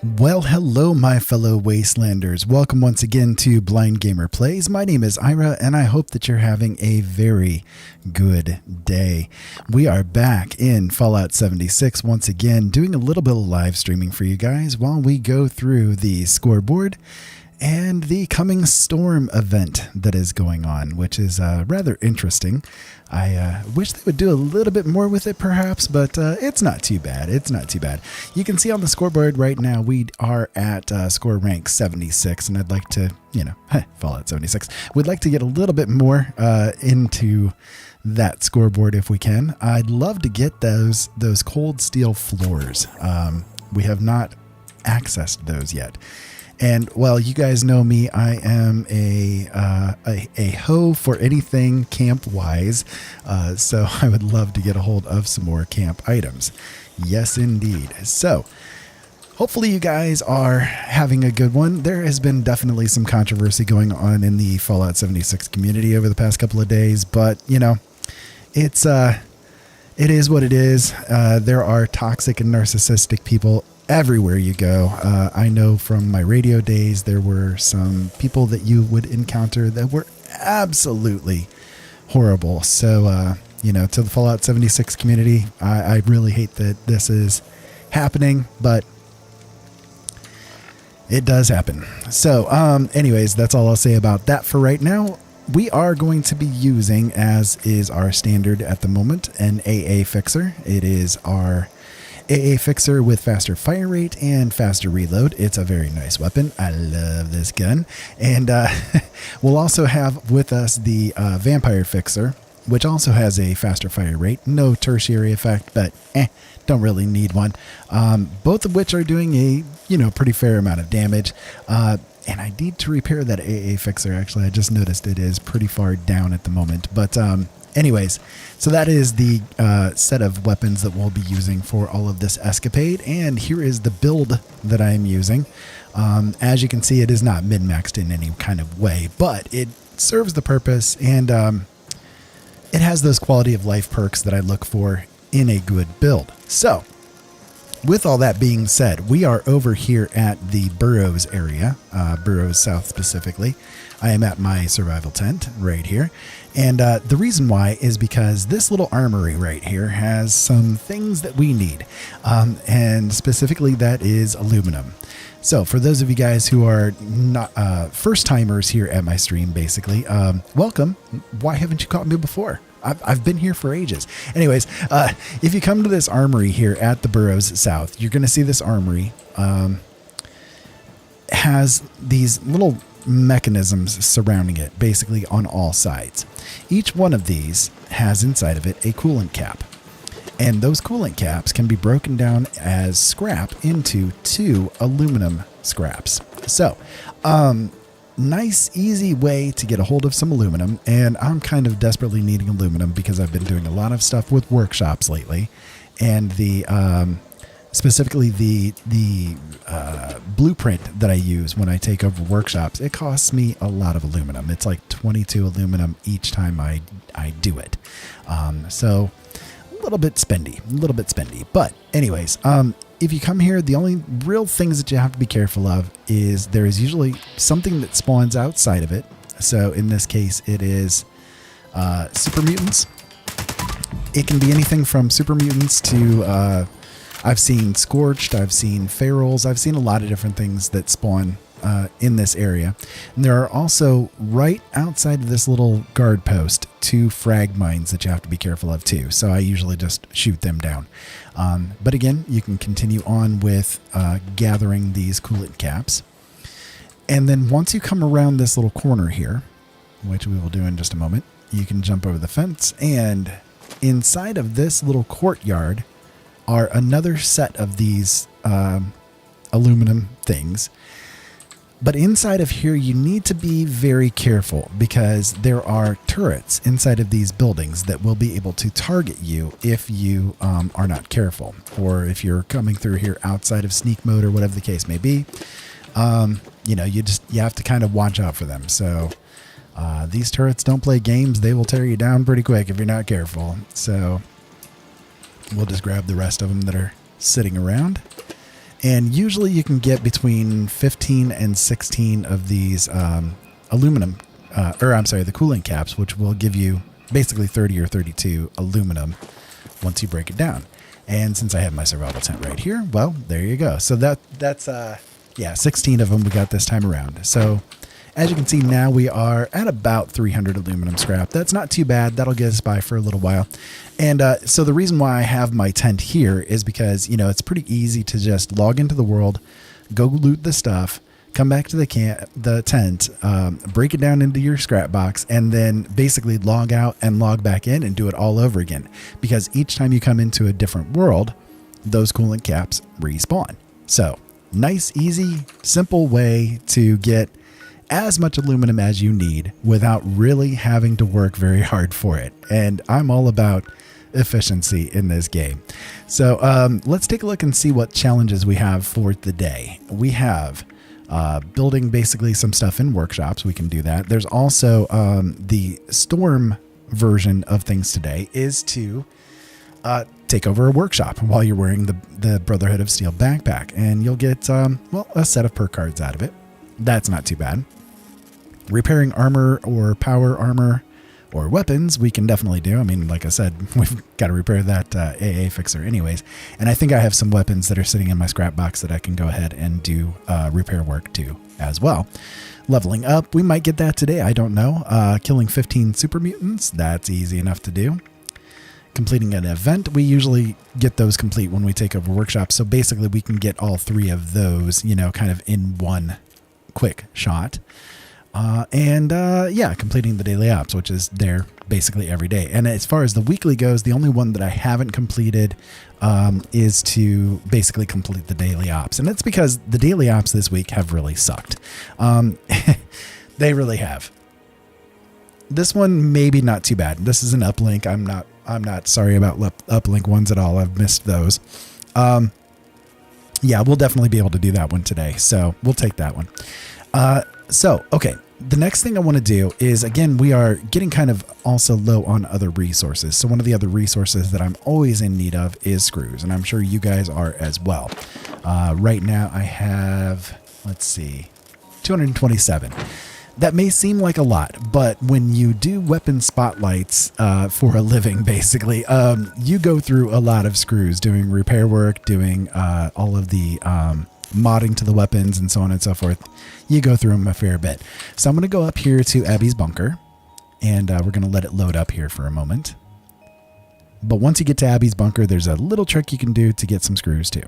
Well, hello, my fellow Wastelanders. Welcome once again to Blind Gamer Plays. My name is Ira, and I hope that you're having a very good day. We are back in Fallout 76 once again, doing a little bit of live streaming for you guys while we go through the scoreboard and the coming storm event that is going on, which is rather interesting. I wish they would do a little bit more with it perhaps, but it's not too bad. It's not too bad. You can see on the scoreboard right now we are at score rank 76, and I'd like to, Fallout 76. We'd like to get a little bit more into that scoreboard if we can. I'd love to get those cold steel floors. We have not accessed those yet. And, well, you guys know me. I am a hoe for anything camp-wise, so I would love to get a hold of some more camp items. Yes, indeed. So, hopefully you guys are having a good one. There has been definitely some controversy going on in the Fallout 76 community over the past couple of days, but, it is what it is. There are toxic and narcissistic people everywhere you go. I know from my radio days there were some people that you would encounter that were absolutely horrible. So, to the Fallout 76 community, I really hate that this is happening, but it does happen. So, anyways, that's all I'll say about that for right now. We are going to be using, as is our standard at the moment, an AA fixer. It is our AA fixer with faster fire rate and faster reload. It's a very nice weapon. I love this gun. And we'll also have with us the vampire fixer, which also has a faster fire rate. No tertiary effect, but don't really need one. Both of which are doing a pretty fair amount of damage. And I need to repair that AA fixer. Actually, I just noticed it is pretty far down at the moment. But anyways, so that is the set of weapons that we'll be using for all of this escapade. And here is the build that I am using. As you can see, it is not min-maxed in any kind of way, but it serves the purpose, and it has those quality of life perks that I look for in a good build. So, with all that being said, we are over here at the Burrows area, Burrows South specifically. I am at my survival tent right here. And the reason why is because this little armory right here has some things that we need. And specifically that is aluminum. So for those of you guys who are not first timers here at my stream, basically, welcome. Why haven't you caught me before? I've been here for ages. Anyways, if you come to this armory here at the Burrows South, you're going to see this armory has these little mechanisms surrounding it, basically on all sides. Each one of these has inside of it a coolant cap. And those coolant caps can be broken down as scrap into 2 aluminum scraps. So, nice, easy way to get a hold of some aluminum, and I'm kind of desperately needing aluminum because I've been doing a lot of stuff with workshops lately, and the specifically the blueprint that I use when I take over workshops, it costs me a lot of aluminum. It's like 22 aluminum each time I do it. So a little bit spendy, but anyways, if you come here, the only real things that you have to be careful of is there is usually something that spawns outside of it. So in this case, it is super mutants. It can be anything from super mutants to I've seen scorched, I've seen ferals, I've seen a lot of different things that spawn in this area. And there are also right outside of this little guard post 2 frag mines that you have to be careful of too. So I usually just shoot them down. But again, you can continue on with gathering these coolant caps. And then once you come around this little corner here, which we will do in just a moment, you can jump over the fence, and inside of this little courtyard are another set of these aluminum things. But inside of here, you need to be very careful because there are turrets inside of these buildings that will be able to target you if you are not careful, or if you're coming through here outside of sneak mode or whatever the case may be. You have to kind of watch out for them. So these turrets don't play games. They will tear you down pretty quick if you're not careful. So we'll just grab the rest of them that are sitting around. And usually you can get between 15 and 16 of these aluminum, the cooling caps, which will give you basically 30 or 32 aluminum once you break it down. And since I have my survival tent right here, well, there you go. So that's 16 of them we got this time around. So as you can see now, we are at about 300 aluminum scrap. That's not too bad. That'll get us by for a little while. And so the reason why I have my tent here is because, it's pretty easy to just log into the world, go loot the stuff, come back to the tent, break it down into your scrap box, and then basically log out and log back in and do it all over again. Because each time you come into a different world, those coolant caps respawn. So nice, easy, simple way to get as much aluminum as you need without really having to work very hard for it. And I'm all about efficiency in this game. So let's take a look and see what challenges we have for the day. We have building basically some stuff in workshops. We can do that. There's also the storm version of things today is to take over a workshop while you're wearing the Brotherhood of Steel backpack, and you'll get a set of perk cards out of it. That's not too bad. Repairing armor or power armor or weapons, we can definitely do. I mean, like I said, we've got to repair that AA fixer anyways. And I think I have some weapons that are sitting in my scrap box that I can go ahead and do repair work to as well. Leveling up, we might get that today. I don't know. Killing 15 super mutants, that's easy enough to do. Completing an event, we usually get those complete when we take over workshops. So basically we can get all three of those, kind of in one quick shot. Completing the daily ops, which is there basically every day. And as far as the weekly goes, the only one that I haven't completed is to basically complete the daily ops. And that's because the daily ops this week have really sucked. They really have. This one, maybe not too bad. This is an uplink. I'm not sorry about uplink ones at all. I've missed those. We'll definitely be able to do that one today. So we'll take that one. Okay. The next thing I want to do is, again, we are getting kind of also low on other resources. So one of the other resources that I'm always in need of is screws, and I'm sure you guys are as well. Right now I have, 227. That may seem like a lot, but when you do weapon spotlights for a living, basically, you go through a lot of screws doing repair work, doing all of the modding to the weapons and so on and so forth. You go through them a fair bit. So I'm going to go up here to Abby's bunker, and we're going to let it load up here for a moment. But once you get to Abby's bunker, there's a little trick you can do to get some screws too.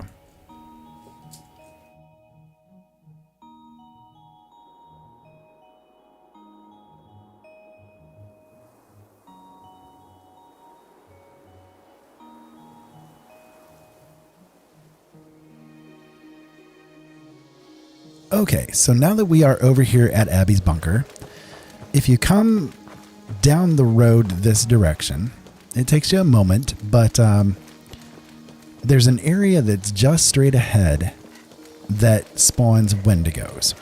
Okay, so now that we are over here at Abby's bunker, if you come down the road this direction, it takes you a moment, but there's an area that's just straight ahead that spawns Wendigos.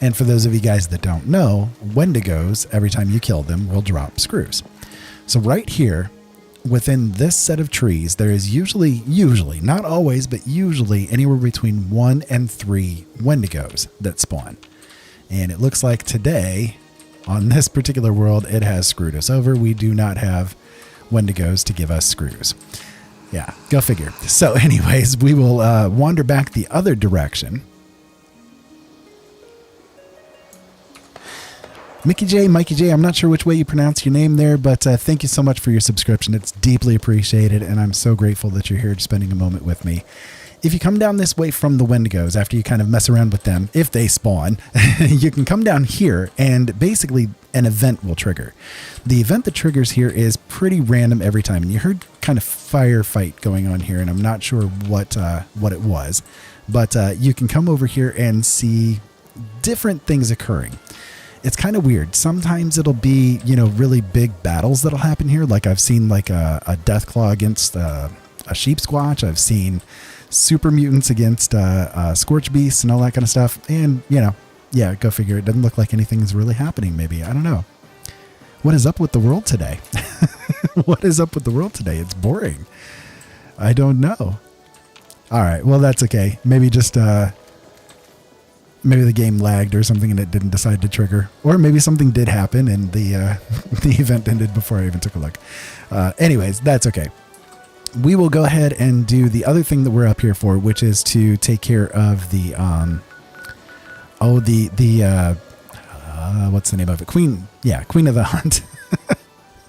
And for those of you guys that don't know, Wendigos, every time you kill them, will drop screws. So right here, within this set of trees, there is usually, not always, but usually anywhere between 1 and 3 Wendigos that spawn. And it looks like today, on this particular world, it has screwed us over. We do not have Wendigos to give us screws. Yeah, go figure. So anyways, we will wander back the other direction. Mikey J, I'm not sure which way you pronounce your name there, but thank you so much for your subscription. It's deeply appreciated, and I'm so grateful that you're here spending a moment with me. If you come down this way from the Wendigos, after you kind of mess around with them, if they spawn, you can come down here, and basically an event will trigger. The event that triggers here is pretty random every time, and you heard kind of firefight going on here, and I'm not sure what it was, but you can come over here and see different things occurring. It's kind of weird. Sometimes it'll be, really big battles that'll happen here. Like I've seen like a Deathclaw against a Sheep Squatch. I've seen super mutants against Scorch Beasts and all that kind of stuff. And, yeah, go figure. It doesn't look like anything's really happening maybe. I don't know. What is up with the world today? What is up with the world today? It's boring. I don't know. All right. Well, that's okay. Maybe just maybe the game lagged or something and it didn't decide to trigger, or maybe something did happen and the the event ended before I even took a look. Anyways, that's okay. We will go ahead and do the other thing that we're up here for, which is to take care of the what's the name of it? Queen of the Hunt.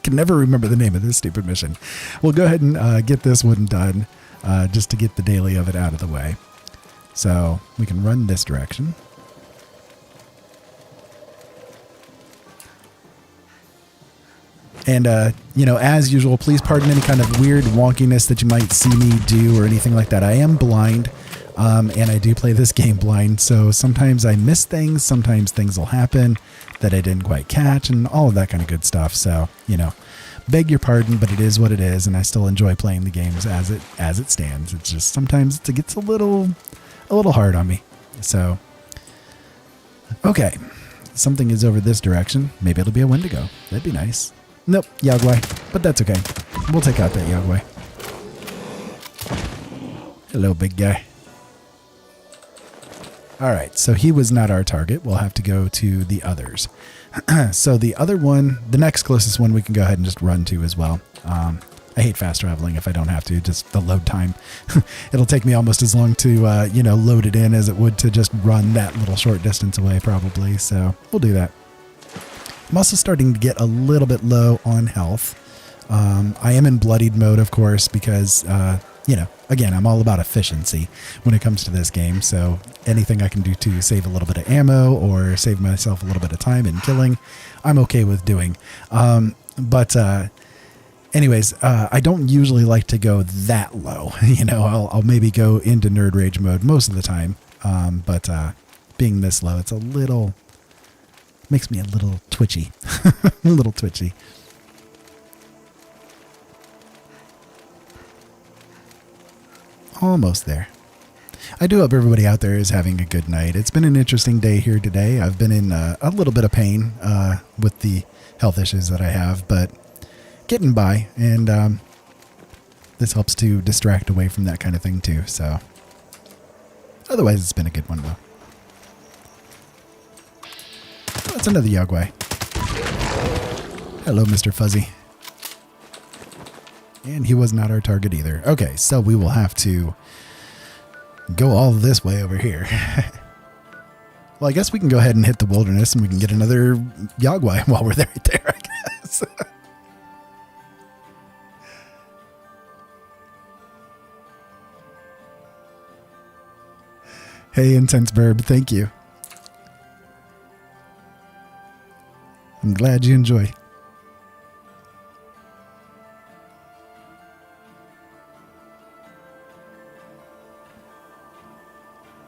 Can never remember the name of this stupid mission. We'll go ahead and get this one done, just to get the daily of it out of the way. So we can run this direction. And, as usual, please pardon any kind of weird wonkiness that you might see me do or anything like that. I am blind, and I do play this game blind, so sometimes I miss things, sometimes things will happen that I didn't quite catch, and all of that kind of good stuff. So, beg your pardon, but it is what it is, and I still enjoy playing the games as it stands. It's just sometimes it gets a little hard on me. So, okay, something is over this direction. Maybe it'll be a Wendigo. That'd be nice. Nope, Yagwai, but that's okay. We'll take out that Yagwai. Hello, big guy. All right, so he was not our target. We'll have to go to the others. So the other one, the next closest one, we can go ahead and just run to as well. I hate fast traveling if I don't have to, just the load time. It'll take me almost as long to, load it in as it would to just run that little short distance away probably. So we'll do that. I'm also starting to get a little bit low on health. I am in bloodied mode, of course, because, again, I'm all about efficiency when it comes to this game. So anything I can do to save a little bit of ammo or save myself a little bit of time in killing, I'm okay with doing. Anyways, I don't usually like to go that low. I'll maybe go into nerd rage mode most of the time. But being this low, it's makes me a little twitchy. A little twitchy. Almost there. I do hope everybody out there is having a good night. It's been an interesting day here today. I've been in a little bit of pain with the health issues that I have, but getting by, and this helps to distract away from that kind of thing too. So otherwise, it's been a good one though. Oh, that's another Yagwai. Hello, Mr. Fuzzy. And he was not our target either. Okay, so we will have to go all this way over here. Well, I guess we can go ahead and hit the wilderness and we can get another Yagwai while we're there, I guess. Hey, Intense Verb, thank you. I'm glad you enjoy.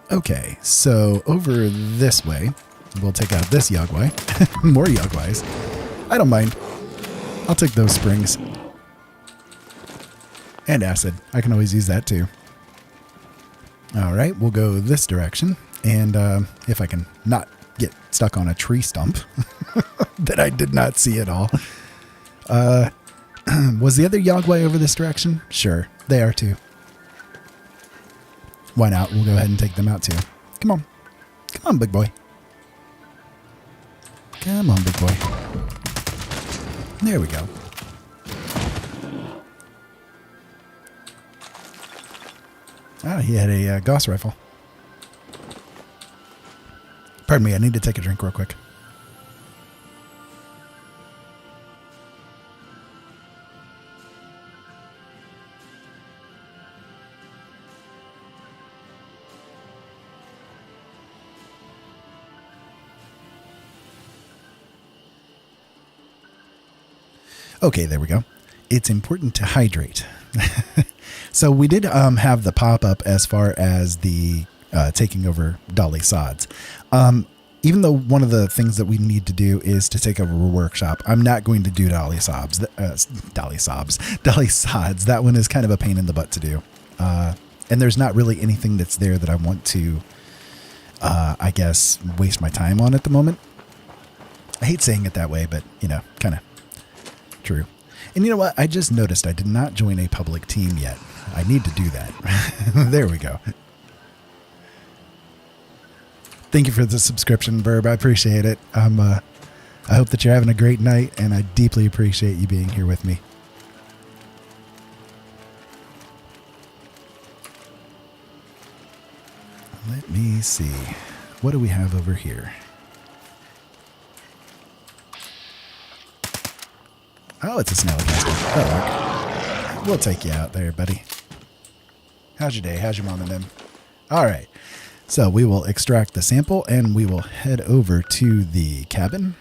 Okay, so over this way, we'll take out this Yagwai. More Yagwais. I don't mind. I'll take those springs. And acid. I can always use that too. Alright, we'll go this direction. And if I can not get stuck on a tree stump that I did not see at all. Was the other Yagwai over this direction? Sure, they are too. Why not? We'll go ahead and take them out too. Come on. Come on, big boy. Come on, big boy. There we go. Ah, he had a Gauss rifle. Pardon me, I need to take a drink real quick. Okay, there we go. It's important to hydrate. So we did have the pop-up as far as the taking over Dolly Sods. Even though one of the things that we need to do is to take over a workshop, I'm not going to do Dolly Sods. Dolly Sods. That one is kind of a pain in the butt to do. And there's not really anything that's there that I want to, I guess, waste my time on at the moment. I hate saying it that way, but, kind of true. And you know what? I just noticed I did not join a public team yet. I need to do that. There we go. Thank you for the subscription, Verb. I appreciate it. I hope that you're having a great night, and I deeply appreciate you being here with me. Let me see. What do we have over here? Oh, it's a snallygaster. That'll work. We'll take you out there, buddy. How's your day? How's your mom and them? All right. So we will extract the sample, and we will head over to the cabin.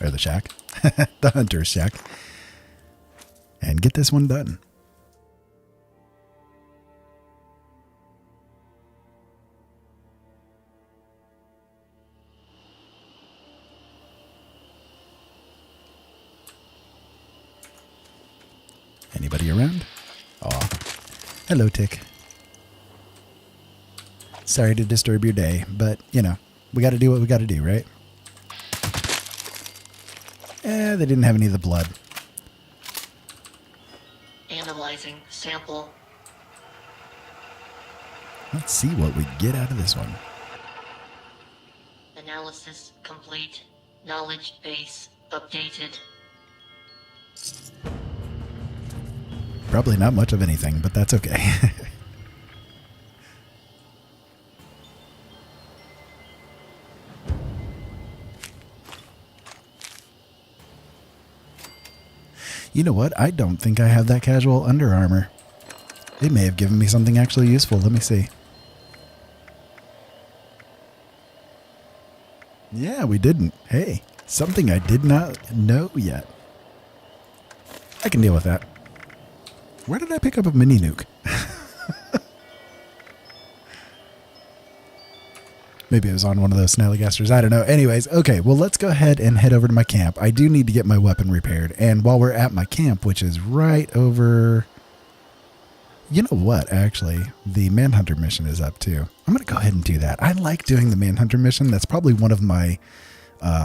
Or the shack. The hunter's shack. And get this one done. Anybody around? Aw. Hello, Tick. Sorry to disturb your day, but, you know, we got to do what we got to do, right? They didn't have any of the blood. Analyzing sample. Let's see what we get out of this one. Analysis complete. Knowledge base updated. Probably not much of anything, but that's okay. You know what? I don't think I have that casual under armor. It may have given me something actually useful. Let me see. Yeah, we didn't. Hey, something I did not know yet. I can deal with that. Where did I pick up a mini nuke? Maybe it was on one of those snallygasters. I don't know. Anyways, okay, well, let's go ahead and head over to my camp. I do need to get my weapon repaired. And while we're at my camp, which is right over... You know what, actually? The Manhunter mission is up, too. I'm going to go ahead and do that. I like doing the Manhunter mission. That's probably one of my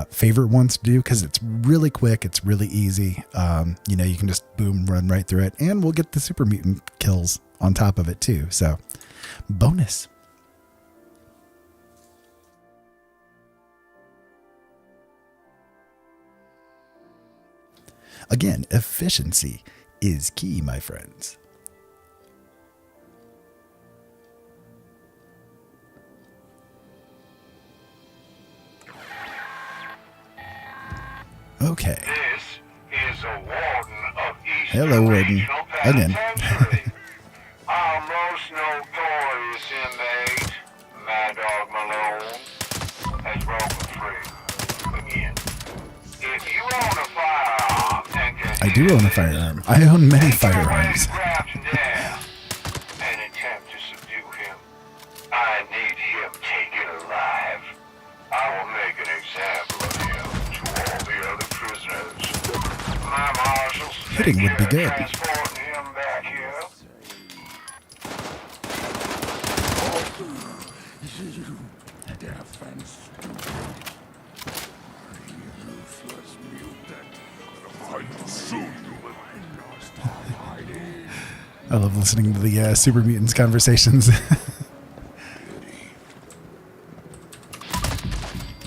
favorite ones to do because it's really quick. It's really easy. You know, you can just, boom, run right through it. And we'll get the super mutant kills on top of it, too. So, bonus. Again, efficiency is key, my friends. Okay. This is a warden of East Hello, Warden. Again. Our most notorious inmate, Mad Dog Malone, has broken free. Again, if you own a firearm and can I do own a firearm. I own many firearms. and attempt to subdue him, I need him taken alive. I will make an example of him to all the other prisoners. My marshals Hitting would be good. transporting him back here. I love listening to the Super Mutants conversations.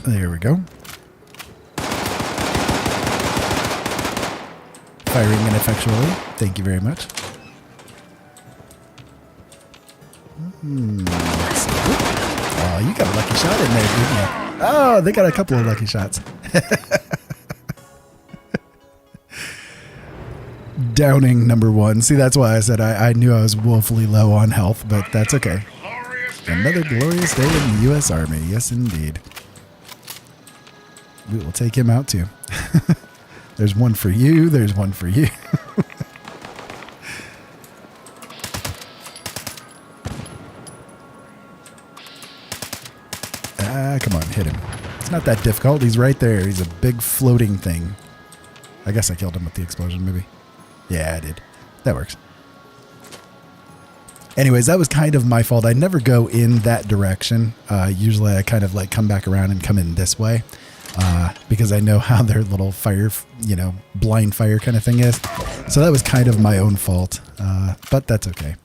There we go. Firing ineffectually. Thank you very much. Let's see. Oh, you got a lucky shot in there, didn't you? Oh, they got a couple of lucky shots. Downing number one. See, that's why I said I knew I was woefully low on health, but that's okay. Another glorious day in the U.S. Army. Yes, indeed. We will take him out, too. There's one for you. There's one for you. Come on, hit him. It's not that difficult. He's right there. He's a big floating thing. I guess I killed him with the explosion, maybe. Yeah, I did. That works. Anyways, that was kind of my fault. I never go in that direction. Usually I kind of like come back around and come in this way. because I know how their little fire, blind fire kind of thing is. So that was kind of my own fault, but that's okay.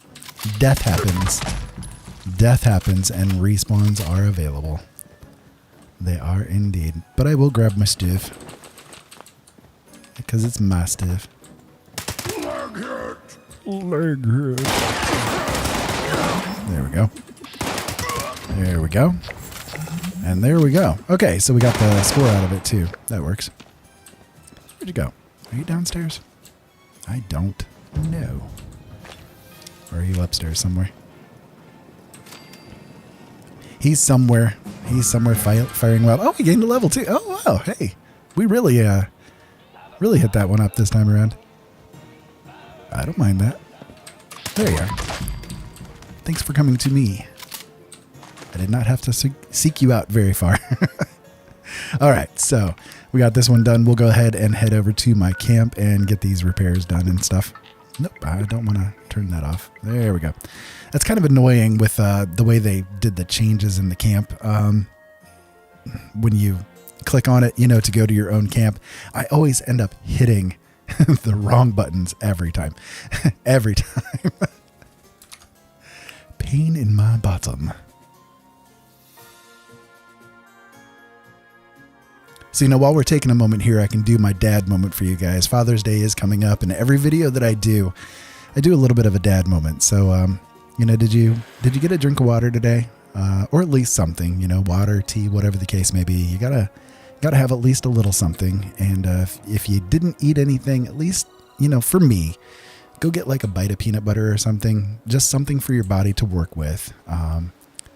Death happens. Death happens, and respawns are available. They are indeed. But I will grab my stuff, because it's my stuff. Leg hit. There we go. There we go. And there we go. Okay, so we got the score out of it too. That works. Where'd you go? Are you downstairs? I don't know. Or are you upstairs somewhere? He's somewhere. He's somewhere firing well. Oh, we gained a level too. Oh, wow. Hey, we really hit that one up this time around. I don't mind that. There you are. Thanks for coming to me. I did not have to seek you out very far. All right, so we got this one done. We'll go ahead and head over to my camp and get these repairs done and stuff. Nope, I don't want to turn that off. There we go. That's kind of annoying with the way they did the changes in the camp. When you click on it, to go to your own camp, I always end up hitting the wrong buttons every time. Every time. Pain in my bottom. So, while we're taking a moment here, I can do my dad moment for you guys. Father's Day is coming up, and every video that I do a little bit of a dad moment. So, did you get a drink of water today? Or at least something, water, tea, whatever the case may be. You gotta have at least a little something. And if you didn't eat anything, at least, for me, go get like a bite of peanut butter or something, just something for your body to work with.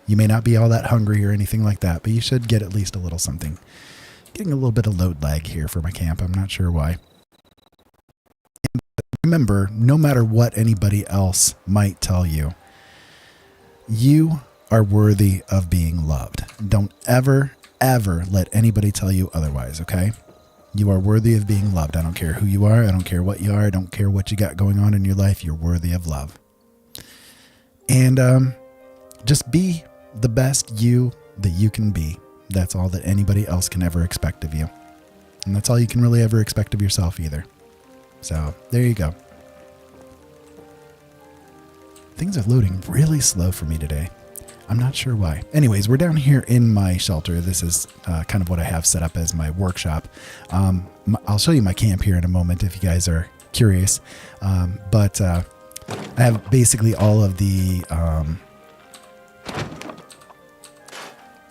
You may not be all that hungry or anything like that, but you should get at least a little something. Getting a little bit of load lag here for my camp. I'm not sure why. And remember, no matter what anybody else might tell you, you are worthy of being loved. Don't ever, ever let anybody tell you otherwise, okay? You are worthy of being loved. I don't care who you are. I don't care what you are. I don't care what you got going on in your life. You're worthy of love. And just be the best you that you can be. That's all that anybody else can ever expect of you. And that's all you can really ever expect of yourself either. So there you go. Things are loading really slow for me today. I'm not sure why. Anyways, we're down here in my shelter. This is kind of what I have set up as my workshop. I'll show you my camp here in a moment if you guys are curious. But I have basically all of the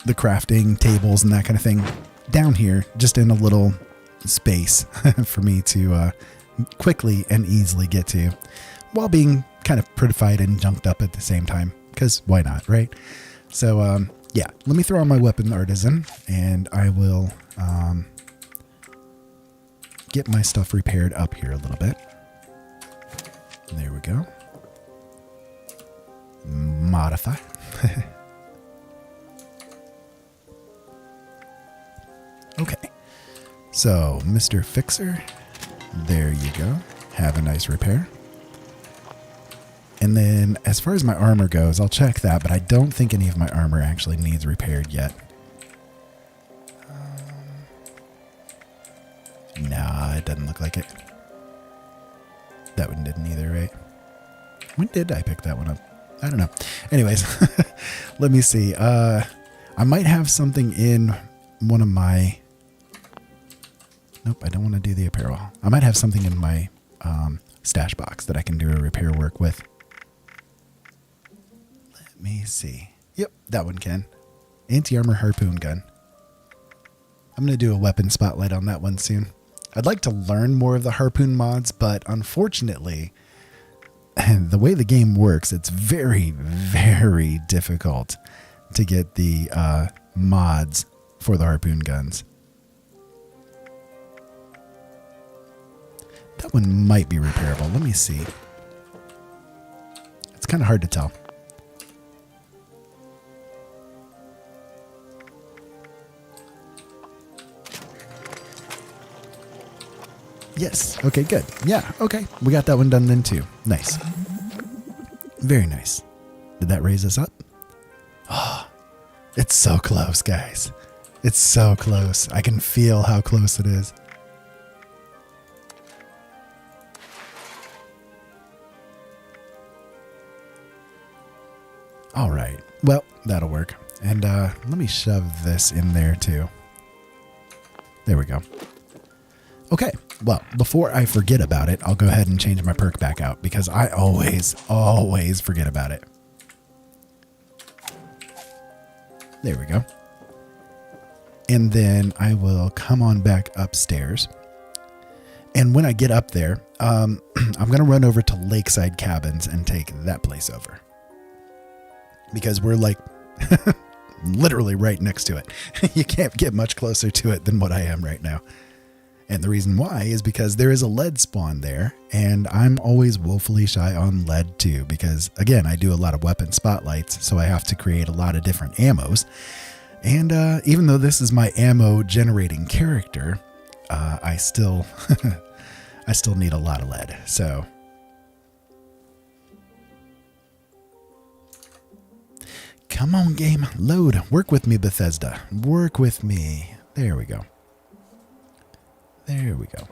crafting tables and that kind of thing down here, just in a little space for me to quickly and easily get to, while being kind of prettified and junked up at the same time, because why not, right? So yeah, let me throw on my weapon artisan, and I will get my stuff repaired up here a little bit. There we go. Modify. Okay, so Mr. Fixer, there you go. Have a nice repair. And then as far as my armor goes, I'll check that, but I don't think any of my armor actually needs repaired yet. Nah, it doesn't look like it. That one didn't either, right? When did I pick that one up? I don't know. Anyways, let me see. I might have something in one of my... Nope, I don't want to do the apparel. I might have something in my stash box that I can do a repair work with. Let me see. Yep, that one can. Anti-armor harpoon gun. I'm going to do a weapon spotlight on that one soon. I'd like to learn more of the harpoon mods, but unfortunately, the way the game works, it's very, very difficult to get the mods for the harpoon guns. That one might be repairable. Let me see. It's kind of hard to tell. Yes. Okay, good. Yeah, okay. We got that one done then too. Nice. Very nice. Did that raise us up? Oh, it's so close, guys. It's so close. I can feel how close it is. All right. Well, that'll work. And let me shove this in there too. There we go. Okay. Well, before I forget about it, I'll go ahead and change my perk back out because I always forget about it. There we go. And then I will come on back upstairs. And when I get up there, I'm going to run over to Lakeside Cabins and take that place over. Because we're like literally right next to it. You can't get much closer to it than what I am right now. And the reason why is because there is a lead spawn there. And I'm always woefully shy on lead too. Because again, I do a lot of weapon spotlights. So I have to create a lot of different ammos. And even though this is my ammo generating character, I still need a lot of lead. So come on, game, load. Work with me, Bethesda. Work with me. There we go. There we go.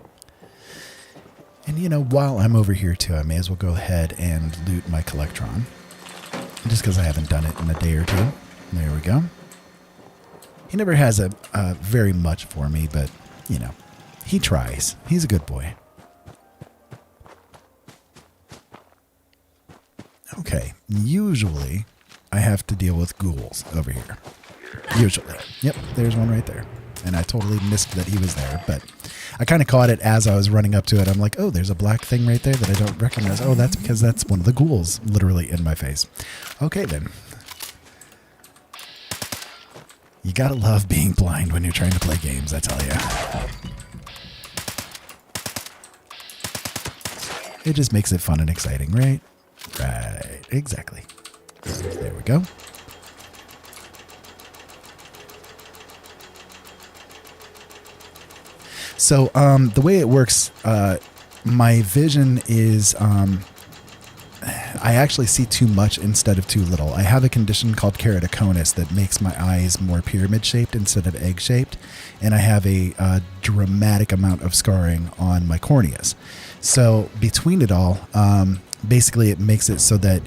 And you know, while I'm over here too, I may as well go ahead and loot my Collectron. Just because I haven't done it in a day or two. There we go. He never has a very much for me, but, you know, he tries. He's a good boy. Okay, usually I have to deal with ghouls over here. Usually. Yep, there's one right there. And I totally missed that he was there, but I kind of caught it as I was running up to it. I'm like, oh, there's a black thing right there that I don't recognize. Oh, that's because that's one of the ghouls literally in my face. Okay, then. You gotta love being blind when you're trying to play games, I tell you. It just makes it fun and exciting, right? Right, exactly. There we go. So the way it works, my vision is I actually see too much instead of too little. I have a condition called keratoconus that makes my eyes more pyramid shaped instead of egg shaped, and I have a dramatic amount of scarring on my corneas. So between it all, basically it makes it so that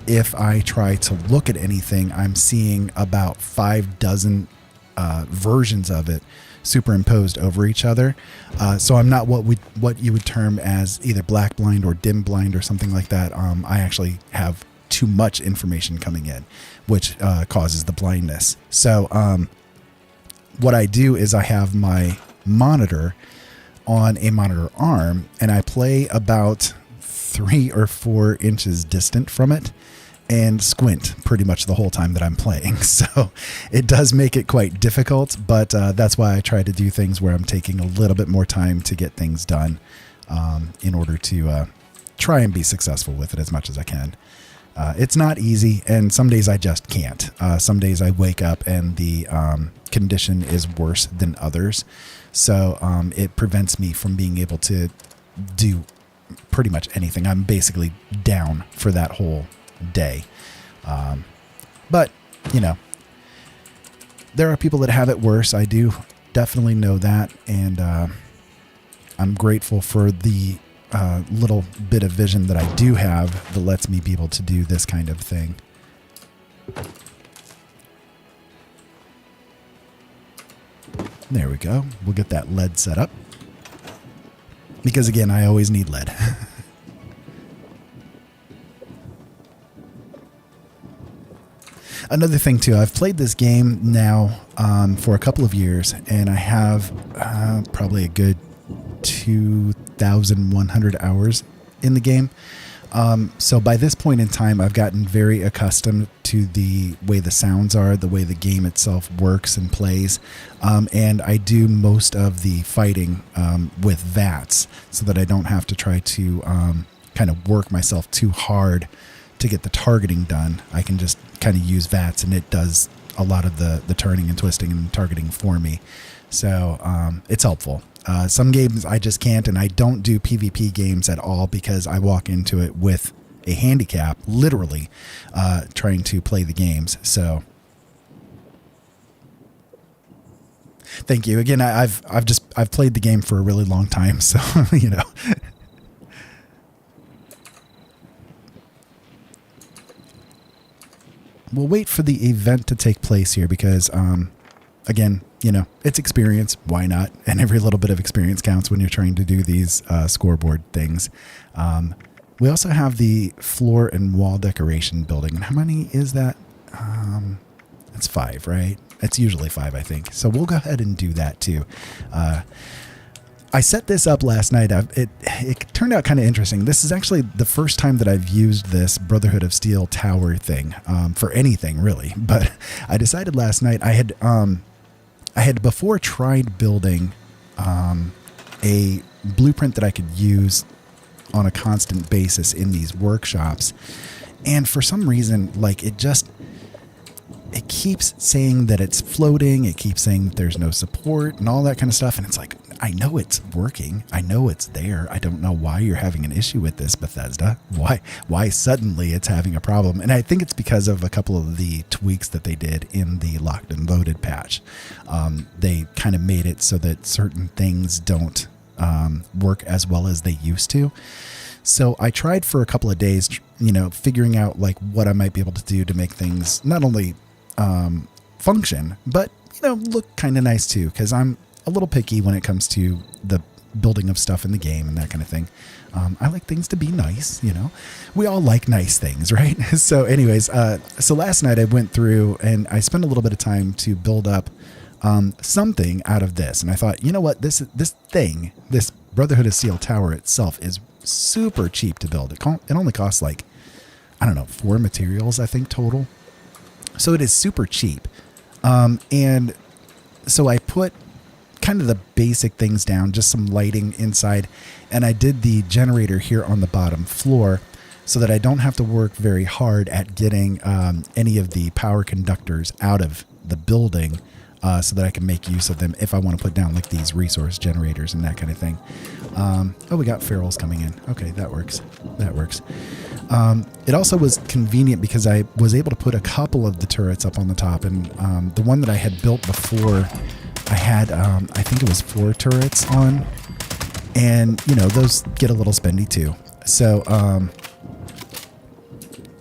if I try to look at anything, I'm seeing about 5 dozen versions of it superimposed over each other. So I'm not what you would term as either black blind or dim blind or something like that. I actually have too much information coming in, which causes the blindness. So what I do is I have my monitor on a monitor arm, and I play about 3 or 4 inches distant from it and squint pretty much the whole time that I'm playing. So it does make it quite difficult, but that's why I try to do things where I'm taking a little bit more time to get things done in order to try and be successful with it as much as I can. It's not easy, and some days I just can't. Some days I wake up and the condition is worse than others. So it prevents me from being able to do pretty much anything. I'm basically down for that whole day. But, you know, there are people that have it worse. I do definitely know that. And I'm grateful for the little bit of vision that I do have that lets me be able to do this kind of thing. There we go. We'll get that lead set up. Because again, I always need lead. Another thing too, I've played this game now for a couple of years, and I have probably a good 2,100 hours in the game. So by this point in time, I've gotten very accustomed to the way the sounds are, the way the game itself works and plays. And I do most of the fighting with VATS so that I don't have to try to kind of work myself too hard to get the targeting done. I can just kind of use VATS, and it does a lot of the turning and twisting and targeting for me. So it's helpful. Some games I just can't, and I don't do PvP games at all because I walk into it with a handicap, literally, trying to play the games. So Thank you again. I've played the game for a really long time, so you know. We'll wait for the event to take place here because, again, you know, it's experience. Why not? And every little bit of experience counts when you're trying to do these scoreboard things. We also have the floor and wall decoration building. And how many is that? It's 5, right? It's usually 5, I think. So we'll go ahead and do that too. I set this up last night. It turned out kind of interesting. This is actually the first time that I've used this Brotherhood of Steel tower thing for anything really. But I decided last night I had before tried building a blueprint that I could use on a constant basis in these workshops, and for some reason, like it keeps saying that it's floating. It keeps saying that there's no support and all that kind of stuff. And it's like, I know it's working. I know it's there. I don't know why you're having an issue with this, Bethesda. Why suddenly it's having a problem? And I think it's because of a couple of the tweaks that they did in the locked and loaded patch. They kind of made it so that certain things don't work as well as they used to. So I tried for a couple of days, you know, figuring out like what I might be able to do to make things not only function, but, you know, look kind of nice too, because I'm a little picky when it comes to the building of stuff in the game and that kind of thing. I like things to be nice, you know. We all like nice things, right? So anyways, so last night I went through and I spent a little bit of time to build up something out of this. And I thought, you know what, this Brotherhood of Steel tower itself is super cheap to build. It only costs like, I don't know, 4 materials, I think, total. So it is super cheap. And so I put kind of the basic things down, just some lighting inside. And I did the generator here on the bottom floor so that I don't have to work very hard at getting any of the power conductors out of the building so that I can make use of them if I want to put down like these resource generators and that kind of thing. Oh, we got ferals coming in. Okay, that works. That works. It also was convenient because I was able to put a couple of the turrets up on the top, and the one that I had built before, I had, I think it was 4 turrets on, and, you know, those get a little spendy too. So,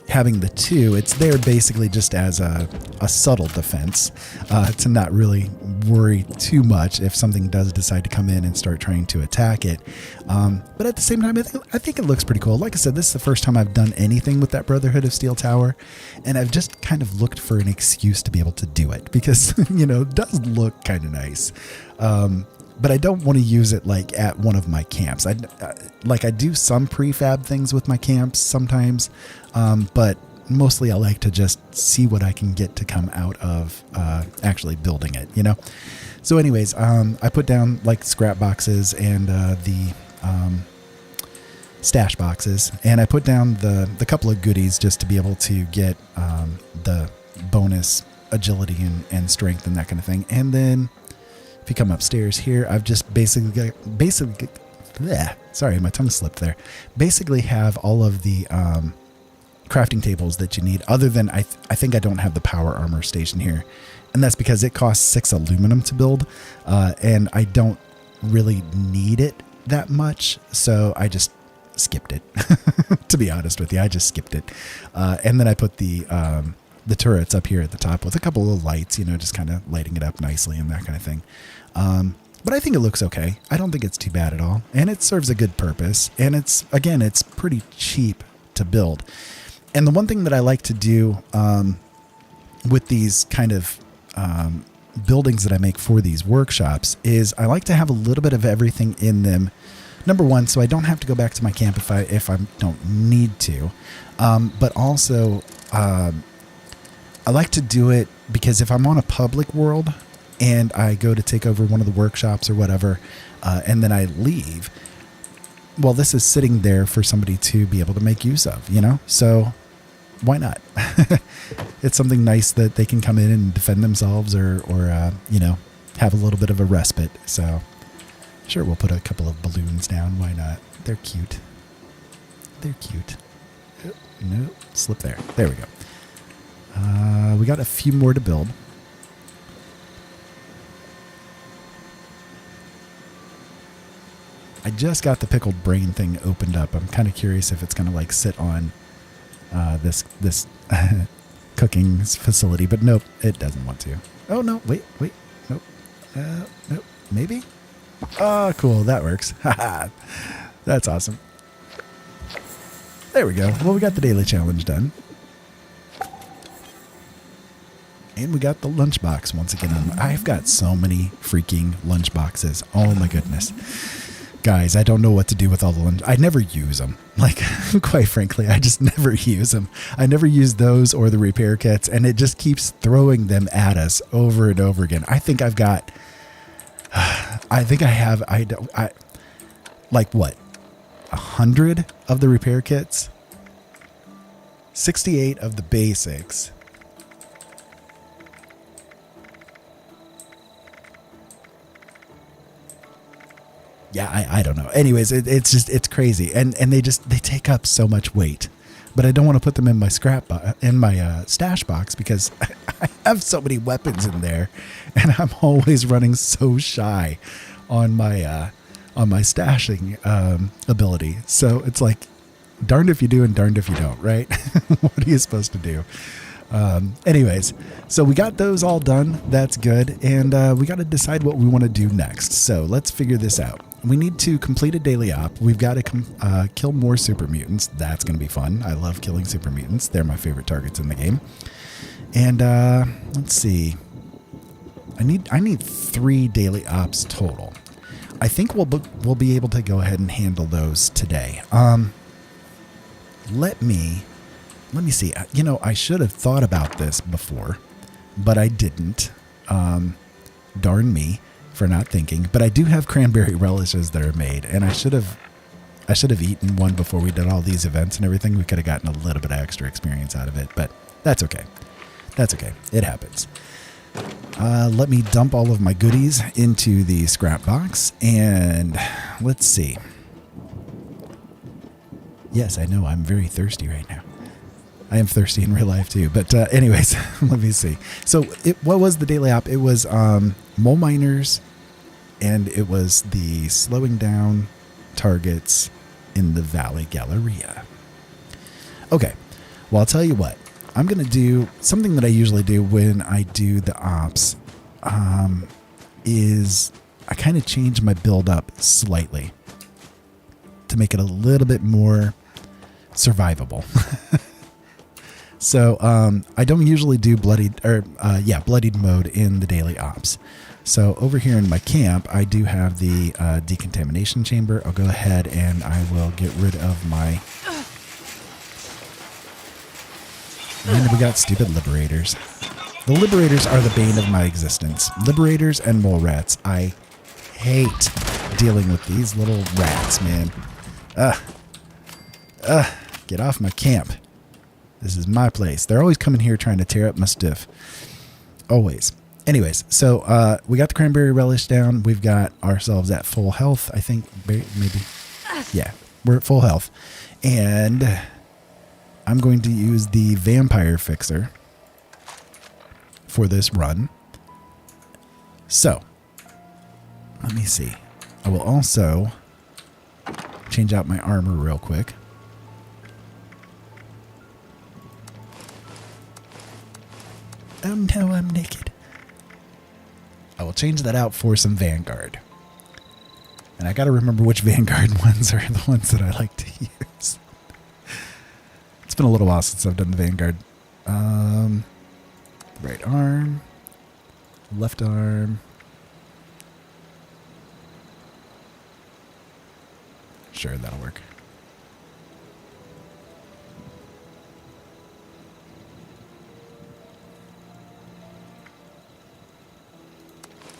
having the 2, it's there basically just as a subtle defense to not really worry too much if something does decide to come in and start trying to attack it. But at the same time, I think it looks pretty cool. Like I said, this is the first time I've done anything with that Brotherhood of Steel tower, and I've just kind of looked for an excuse to be able to do it because, you know, it does look kind of nice. But I don't want to use it like at one of my camps. I do some prefab things with my camps sometimes, but mostly I like to just see what I can get to come out of actually building it, you know? So anyways, I put down like scrap boxes and the stash boxes, and I put down the couple of goodies just to be able to get the bonus agility and strength and that kind of thing. And then if you come upstairs here, I've just basically sorry, my tongue slipped there. Basically have all of the crafting tables that you need, other than I think I don't have the power armor station here. And that's because it costs 6 aluminum to build, and I don't really need it that much, so I just skipped it. To be honest with you, I just skipped it. And then I put the turrets up here at the top with a couple of lights, you know, just kind of lighting it up nicely and that kind of thing. But I think it looks okay. I don't think it's too bad at all. And it serves a good purpose. And it's pretty cheap to build. And the one thing that I like to do with these kind of buildings that I make for these workshops is I like to have a little bit of everything in them. Number one, so I don't have to go back to my camp if I don't need to. But also, I like to do it because if I'm on a public world and I go to take over one of the workshops or whatever, and then I leave, well, this is sitting there for somebody to be able to make use of, you know? So why not? It's something nice that they can come in and defend themselves or you know, have a little bit of a respite. So sure, we'll put a couple of balloons down. Why not? They're cute. They're cute. No, slip there. There we go. We got a few more to build. just got the pickled brain thing opened up. I'm kind of curious if it's going to like sit on this cooking facility, but nope, it doesn't want to. Oh no, wait, nope, nope, maybe. Oh, cool, that works. Haha, that's awesome. There we go. Well, we got the daily challenge done. And we got the lunchbox once again. I've got so many freaking lunchboxes. Oh my goodness. Guys, I don't know what to do with all the lunch. I never use them. Like, quite frankly, I just never use them. I never use those or the repair kits, and it just keeps throwing them at us over and over again. I think I've got, like what, 100 of the repair kits, 68 of the basics, yeah, I don't know. Anyways, it's crazy, and they take up so much weight. But I don't want to put them in my stash box because I have so many weapons in there, and I'm always running so shy on my stashing ability. So it's like, darned if you do and darned if you don't, right? What are you supposed to do? Anyways, so we got those all done. That's good. And we got to decide what we want to do next. So let's figure this out. We need to complete a daily op. We've got to kill more super mutants. That's going to be fun. I love killing super mutants. They're my favorite targets in the game. And let's see. I need 3 daily ops total. I think we'll be able to go ahead and handle those today. Let me see. You know, I should have thought about this before, but I didn't. Darn me for not thinking. But I do have cranberry relishes that are made, and I should have eaten one before we did all these events and everything. We could have gotten a little bit of extra experience out of it, but that's okay. That's okay. It happens. Let me dump all of my goodies into the scrap box, and let's see. Yes, I know I'm very thirsty right now. I am thirsty in real life too. But anyways, let me see. So what was the daily op? It was mole miners, and it was the slowing down targets in the Valley Galleria. Okay, well, I'll tell you what. I'm going to do something that I usually do when I do the ops is I kind of change my build up slightly to make it a little bit more survivable. So I don't usually do bloodied mode in the daily ops. So over here in my camp, I do have the decontamination chamber. I'll go ahead and I will get rid of my... And we got stupid liberators. The liberators are the bane of my existence. Liberators and mole rats. I hate dealing with these little rats, man. Get off my camp. This is my place. They're always coming here trying to tear up my stuff. Always. Anyways, so we got the cranberry relish down. We've got ourselves at full health, I think. Maybe. Yeah, we're at full health. And I'm going to use the vampire fixer for this run. So, let me see. I will also change out my armor real quick. Oh no, I'm naked. I will change that out for some Vanguard. And I gotta remember which Vanguard ones are the ones that I like to use. It's been a little while since I've done the Vanguard. Right arm. Left arm. Sure, that'll work.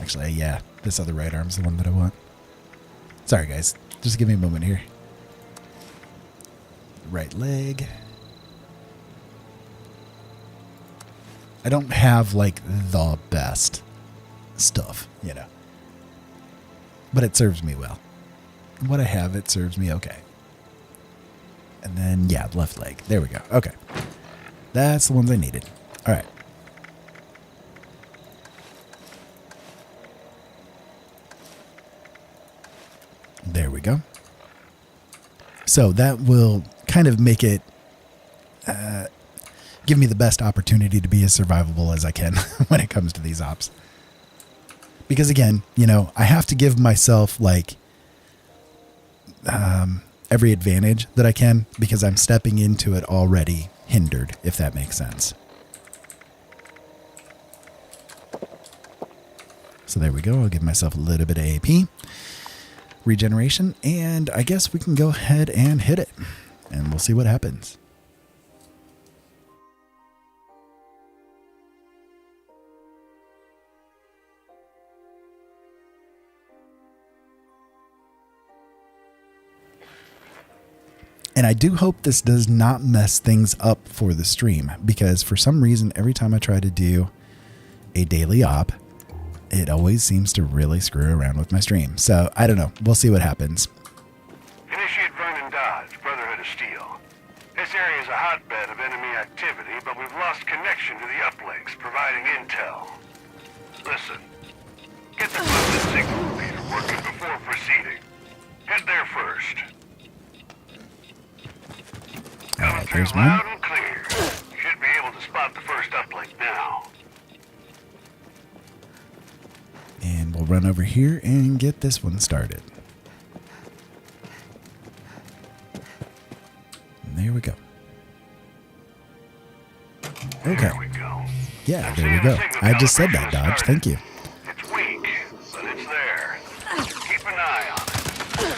Actually, yeah, this other right arm's the one that I want. Sorry, guys. Just give me a moment here. Right leg. I don't have, like, the best stuff, you know. But it serves me well. What I have, it serves me okay. And then, yeah, left leg. There we go. Okay. That's the ones I needed. All right. There There we go. So that will kind of make it, give me the best opportunity to be as survivable as I can when it comes to these ops. Because again, you know, I have to give myself like every advantage that I can because I'm stepping into it already hindered, if that makes sense. So there we go. I'll give myself a little bit of AP, regeneration, and I guess we can go ahead and hit it, and we'll see what happens. And I do hope this does not mess things up for the stream, because for some reason, every time I try to do a daily op, it always seems to really screw around with my stream. So I don't know. We'll see what happens. Initiate Vernon Dodge, Brotherhood of Steel. This area is a hotbed of enemy activity, but we've lost connection to the uplinks, providing intel. Listen, get the Blindness signal repeater working before proceeding. Head there first. Coming through there's one. loud and clear. You should be able to spot the first uplink now. And we'll run over here and get this one started. And there we go. Okay. There we go. Yeah, there we go. I just said that, Dodge. Thank you. It's weak, but it's there. Keep an eye on it.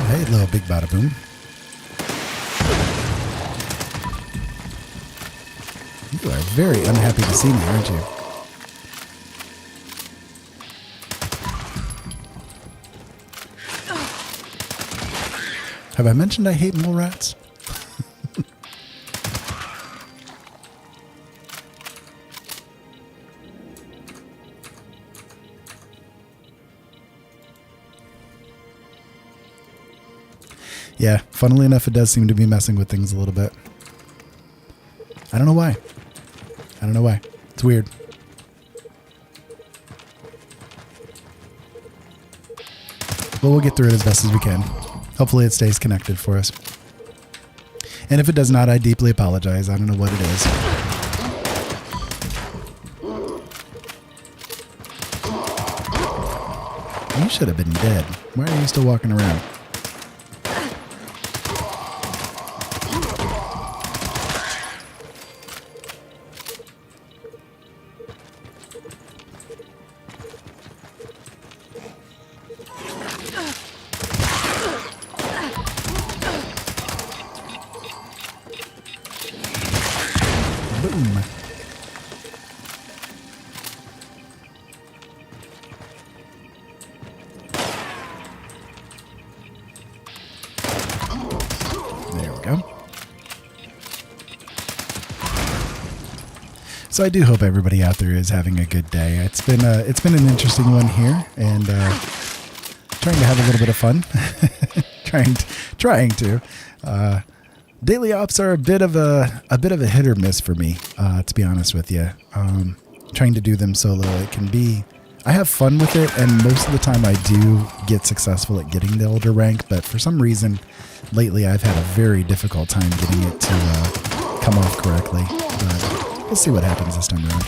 Hey, little big bada boom. You are very unhappy to see me, aren't you? Have I mentioned I hate mole rats? Yeah, funnily enough, it does seem to be messing with things a little bit. I don't know why. I don't know why. It's weird. But we'll get through it as best as we can. Hopefully it stays connected for us. And if it does not, I deeply apologize. I don't know what it is. You should have been dead. Why are you still walking around? Boom. There we go. So I do hope everybody out there is having a good day. It's been an interesting one here, and trying to have a little bit of fun. trying to. Daily ops are a bit of a hit or miss for me, to be honest with you. Trying to do them solo, it can be. I have fun with it, and most of the time I do get successful at getting the elder rank. But for some reason, lately I've had a very difficult time getting it to come off correctly. But we'll see what happens this time around.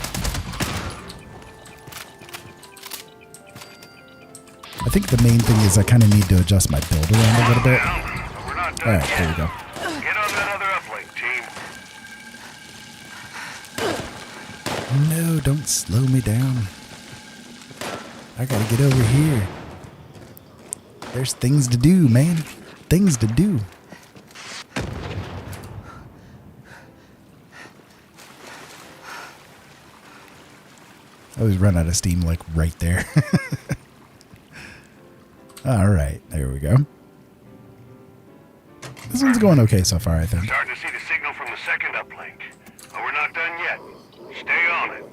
I think the main thing is I kind of need to adjust my build around a little bit. All right, there we go. Get on that other uplink, team. No, don't slow me down. I gotta get over here. There's things to do, man. Things to do. I always run out of steam like right there. All right, there we go. This one's going okay so far, I think. Starting to see the signal from the second uplink. But we're not done yet. Stay on it.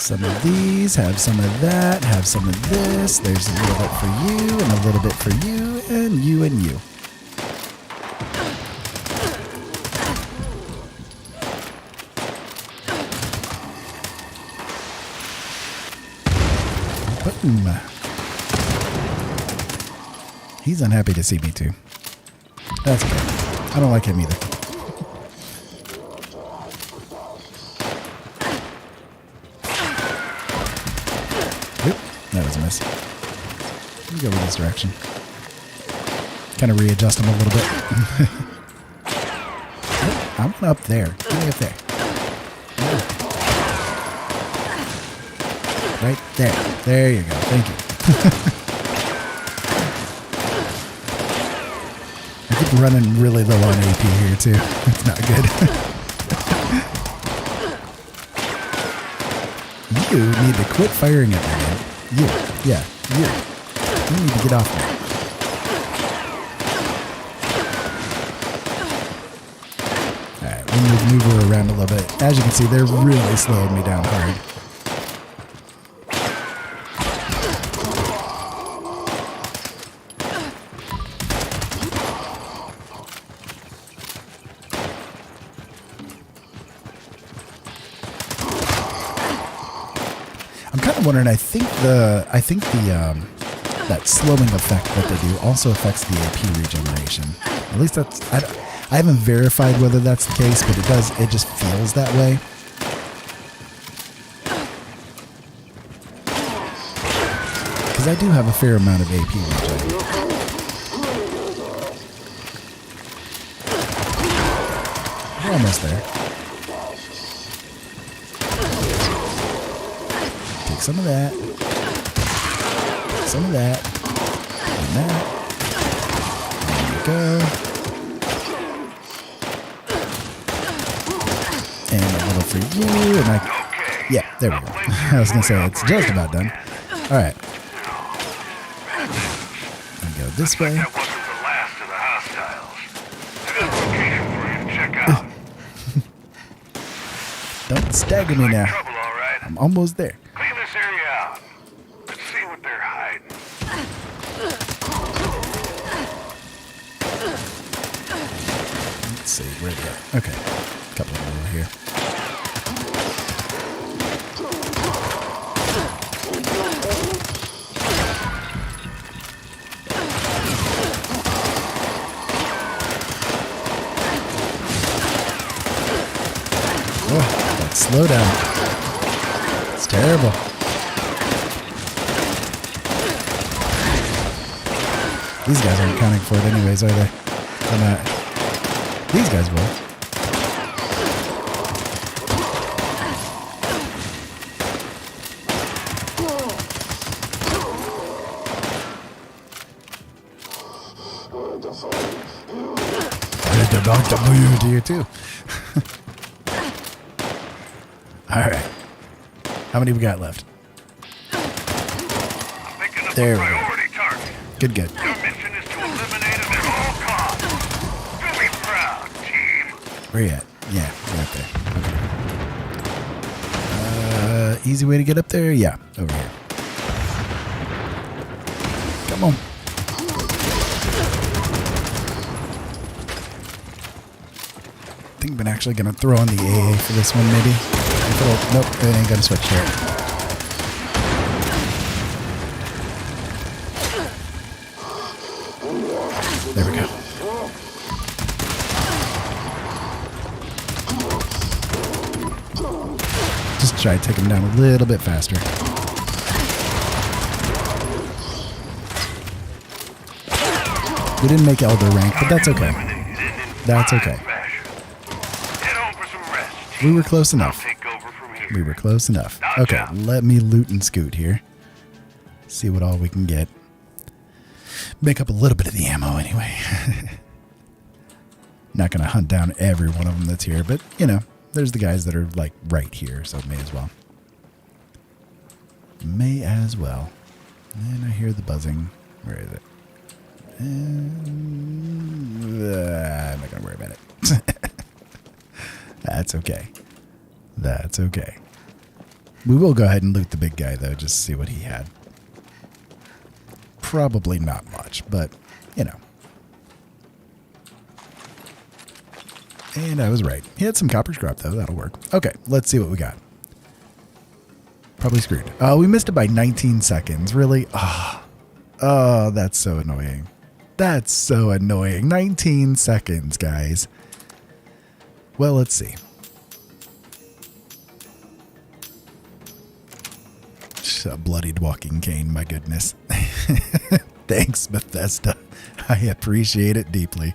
some of these, have some of that, have some of this. There's a little bit for you, and a little bit for you, and you, and you. Boom. He's unhappy to see me too. That's okay. I don't like him either. Oop, that was a miss. Let me go in this direction. Kind of readjust him a little bit. I want up there. Get me up there. Right there. There you go. Thank you. I keep running really low on AP here too. It's not good. You need to quit firing at me, man. You. Yeah. You. You need to get off me. Alright, we'll move her around a little bit. As you can see, they're really slowing me down hard. I'm kind of wondering. I think the that slowing effect that they do also affects the AP regeneration. At least that's I haven't verified whether that's the case, but it does. It just feels that way. Because I do have a fair amount of AP regen. We're almost there. Take some of that. Some of that. And that. There you go. And a little for you. And yeah, there we go. I was going to say, it's just about done. All right. And go this way. That wasn't the last of the hostiles. There's a location for you to check out. Don't stagger me now. Trouble, all right. I'm almost there. Clean this area out. Let's see what they're hiding. Let's see, where'd it go? Okay. A couple of them over here. Oh, that slowdown. It's terrible. These guys aren't counting for it anyways, are they? They're not. These guys will. To you too. All right. How many we got left? There we go. Good, good. Your mission is to eliminate them at all costs. Do me proud, team. Where you at? Yeah, right there. Okay. Easy way to get up there? Yeah, over here. Come on. I think I'm actually going to throw on the AA for this one, maybe. Nope, it ain't going to switch here. There we go. Just try to take him down a little bit faster. We didn't make Elder rank, but that's okay. That's okay. We were close enough. We were close enough. Okay, let me loot and scoot here. See what all we can get. Make up a little bit of the ammo anyway. Not going to hunt down every one of them that's here, but, you know, there's the guys that are, like, right here, so may as well. May as well. And I hear the buzzing. Where is it? I'm not going to worry about it. That's okay. That's okay. We will go ahead and loot the big guy, though, just to see what he had. Probably not much, but, you know. And I was right. He had some copper scrap, though. That'll work. Okay, let's see what we got. Probably screwed. Oh, we missed it by 19 seconds. Really? Oh, that's so annoying. That's so annoying. 19 seconds, guys. Well, let's see. A bloodied walking cane, my goodness. Thanks, Bethesda. I appreciate it deeply.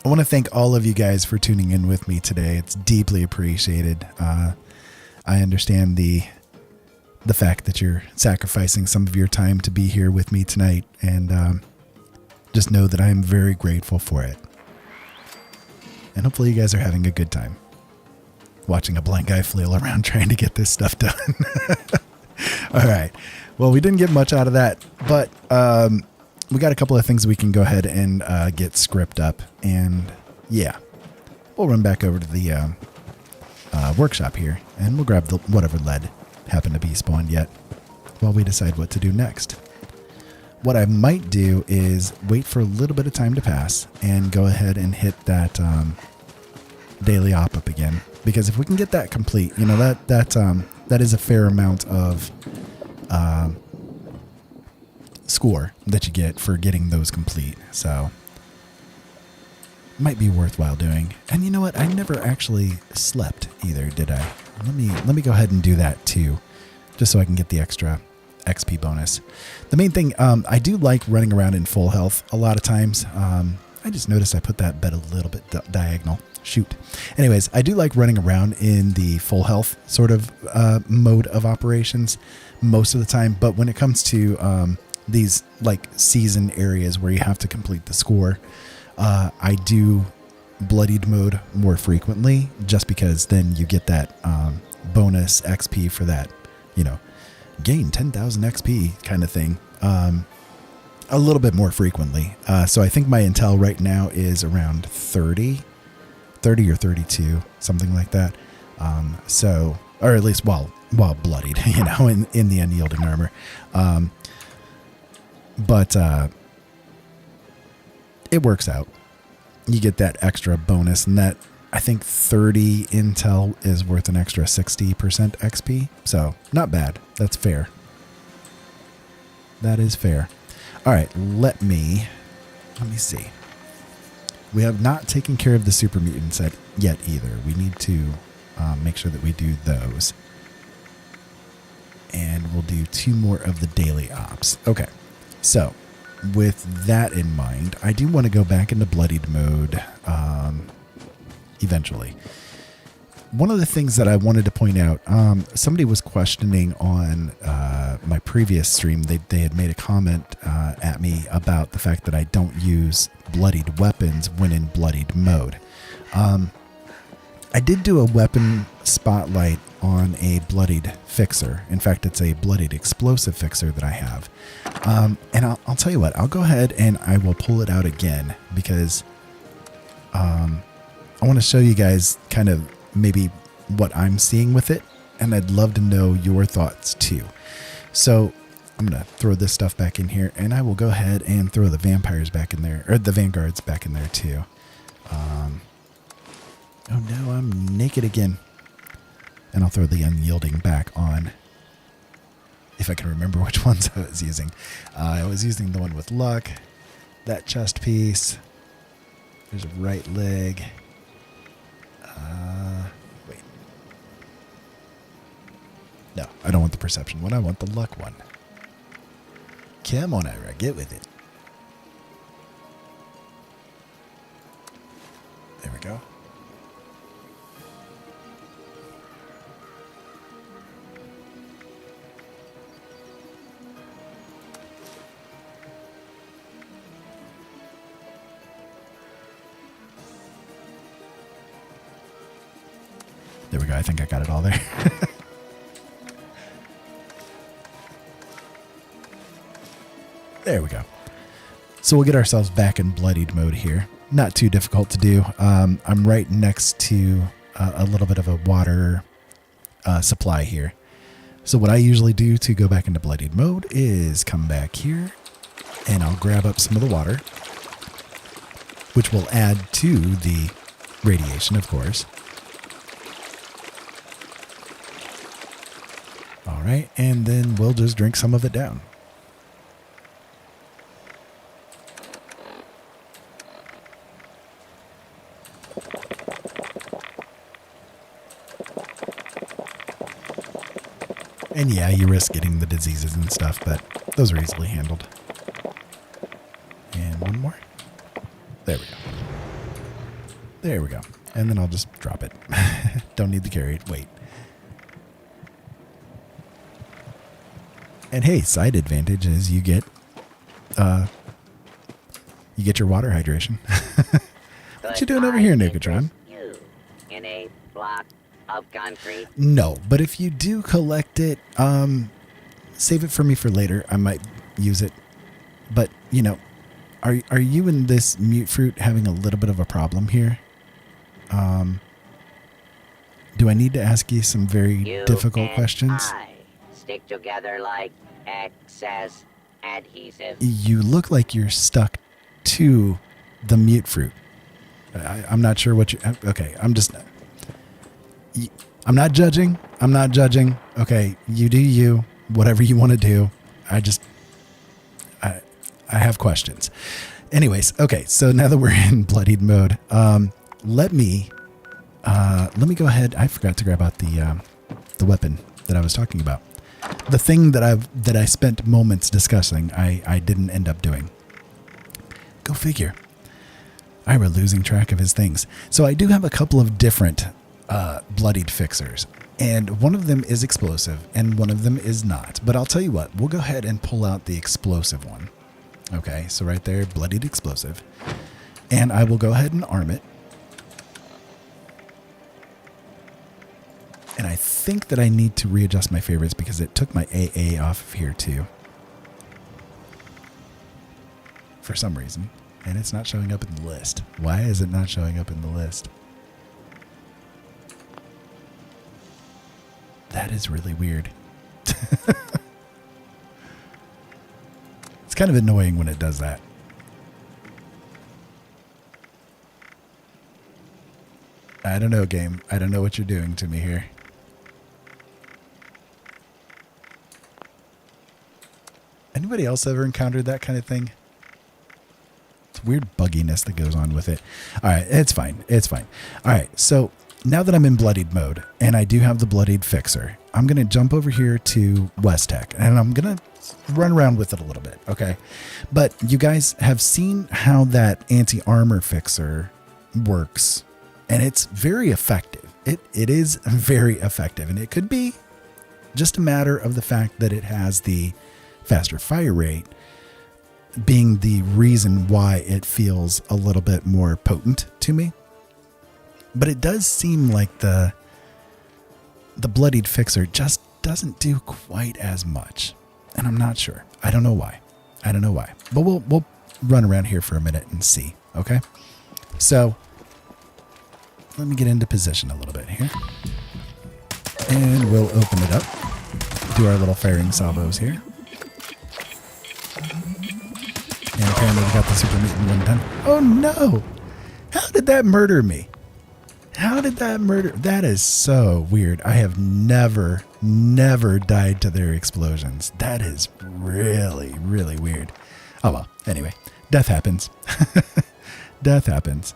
I want to thank all of you guys for tuning in with me today. It's deeply appreciated. I understand the fact that you're sacrificing some of your time to be here with me tonight, and just know that I am very grateful for it. And hopefully you guys are having a good time watching a blind guy flail around trying to get this stuff done. All right. Well, we didn't get much out of that, but we got a couple of things we can go ahead and get script up. And yeah, we'll run back over to the workshop here and we'll grab whatever lead happened to be spawned yet while we decide what to do next. What I might do is wait for a little bit of time to pass and go ahead and hit that daily op up again. Because if we can get that complete, you know, that is a fair amount of score that you get for getting those complete. So might be worthwhile doing. And you know what? I never actually slept either, did I? Let me go ahead and do that too, just so I can get the extra XP bonus. The main thing, I do like running around in full health a lot of times. I just noticed I put that bed a little bit diagonal. Shoot. Anyways, I do like running around in the full health sort of mode of operations most of the time. But when it comes to these like season areas where you have to complete the score, I do bloodied mode more frequently, just because then you get that bonus XP for that, you know, gain 10,000 XP kind of thing, a little bit more frequently. So I think my intel right now is around 30 or 32, something like that. So, or at least while bloodied, you know, in the unyielding armor. But it works out. You get that extra bonus, and that, I think 30 intel is worth an extra 60% XP. So not bad. That's fair. That is fair. All right. Let me see. We have not taken care of the super mutants yet either. We need to make sure that we do those. And we'll do 2 more of the daily ops. Okay. So with that in mind, I do want to go back into bloodied mode eventually. One of the things that I wanted to point out, somebody was questioning on my previous stream. They had made a comment at me about the fact that I don't use bloodied weapons when in bloodied mode. I did do a weapon spotlight on a bloodied fixer. In fact, it's a bloodied explosive fixer that I have. And I'll tell you what, I'll go ahead and I will pull it out again, because I want to show you guys kind of maybe what I'm seeing with it, and I'd love to know your thoughts too. So I'm going to throw this stuff back in here, and I will go ahead and throw the vampires back in there, or the vanguards back in there too. Oh no, I'm naked again. And I'll throw the unyielding back on, if I can remember which ones I was using. I was using the one with luck, that chest piece. There's a right leg. Wait. No, I don't want the perception one. I want the luck one. Come on, Ira, get with it. There we go. There we go. I think I got it all there. There we go. So we'll get ourselves back in bloodied mode here. Not too difficult to do. I'm right next to a little bit of a water supply here. So what I usually do to go back into bloodied mode is come back here and I'll grab up some of the water, which will add to the radiation, of course. All right, and then we'll just drink some of it down. And yeah, you risk getting the diseases and stuff, but those are easily handled. And one more. There we go. There we go. And then I'll just drop it. Don't need to carry it. Wait. And hey, side advantage is you get your water hydration. What you doing over here, Nukatron? You in a block of concrete? No, but if you do collect it, save it for me for later. I might use it. But, you know, are you and this mute fruit having a little bit of a problem here? Do I need to ask you some very difficult questions? Stick together like excess adhesive. You look like you're stuck to the mute fruit. I'm not sure what you... Okay, I'm not judging. I'm not judging. Okay, you do you. Whatever you want to do. I have questions. Anyways, okay, so now that we're in bloodied mode, let me go ahead. I forgot to grab out the weapon that I was talking about. The thing that I spent moments discussing, I didn't end up doing. Go figure. Ira losing track of his things. So I do have a couple of different bloodied fixers, and one of them is explosive and one of them is not. But I'll tell you what, we'll go ahead and pull out the explosive one. Okay, so right there, bloodied explosive. And I will go ahead and arm it. And I think that I need to readjust my favorites because it took my AA off of here too. For some reason. And it's not showing up in the list. Why is it not showing up in the list? That is really weird. It's kind of annoying when it does that. I don't know, game. I don't know what you're doing to me here. Anybody else ever encountered that kind of thing? It's weird bugginess that goes on with it. All right, it's fine. It's fine. All right, so now that I'm in bloodied mode and I do have the bloodied fixer, I'm going to jump over here to West Tech and I'm going to run around with it a little bit, okay? But you guys have seen how that anti-armor fixer works, and it's very effective. It is very effective, and it could be just a matter of the fact that it has the faster fire rate being the reason why it feels a little bit more potent to me. But it does seem like the bloodied fixer just doesn't do quite as much. And I'm not sure. I don't know why. But we'll run around here for a minute and see. Okay? So let me get into position a little bit here. And we'll open it up. Do our little firing salvos here. And apparently we got the super mutant one done. Oh no! How did that murder me? How did that murder? That is so weird. I have never died to their explosions. That is really, really weird. Oh well, anyway. Death happens. Death happens.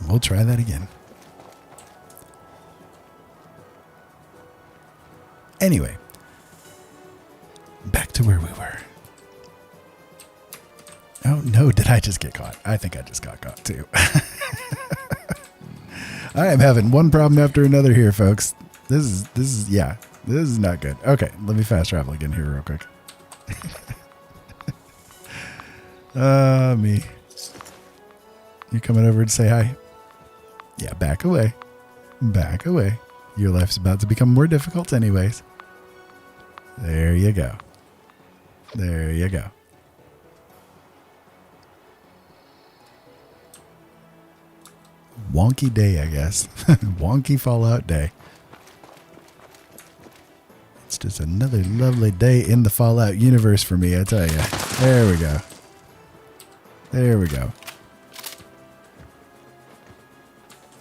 We'll try that again. Anyway, back to where we were. Oh no, did I just get caught? I think I just got caught too. I am having one problem after another here, folks. This is not good. Okay, let me fast travel again here real quick. Me. You coming over to say hi? Yeah, back away. Back away. Your life's about to become more difficult anyways. There you go. There you go. Wonky day, I guess. Wonky Fallout day. It's just another lovely day in the Fallout universe for me, I tell you. There we go. There we go.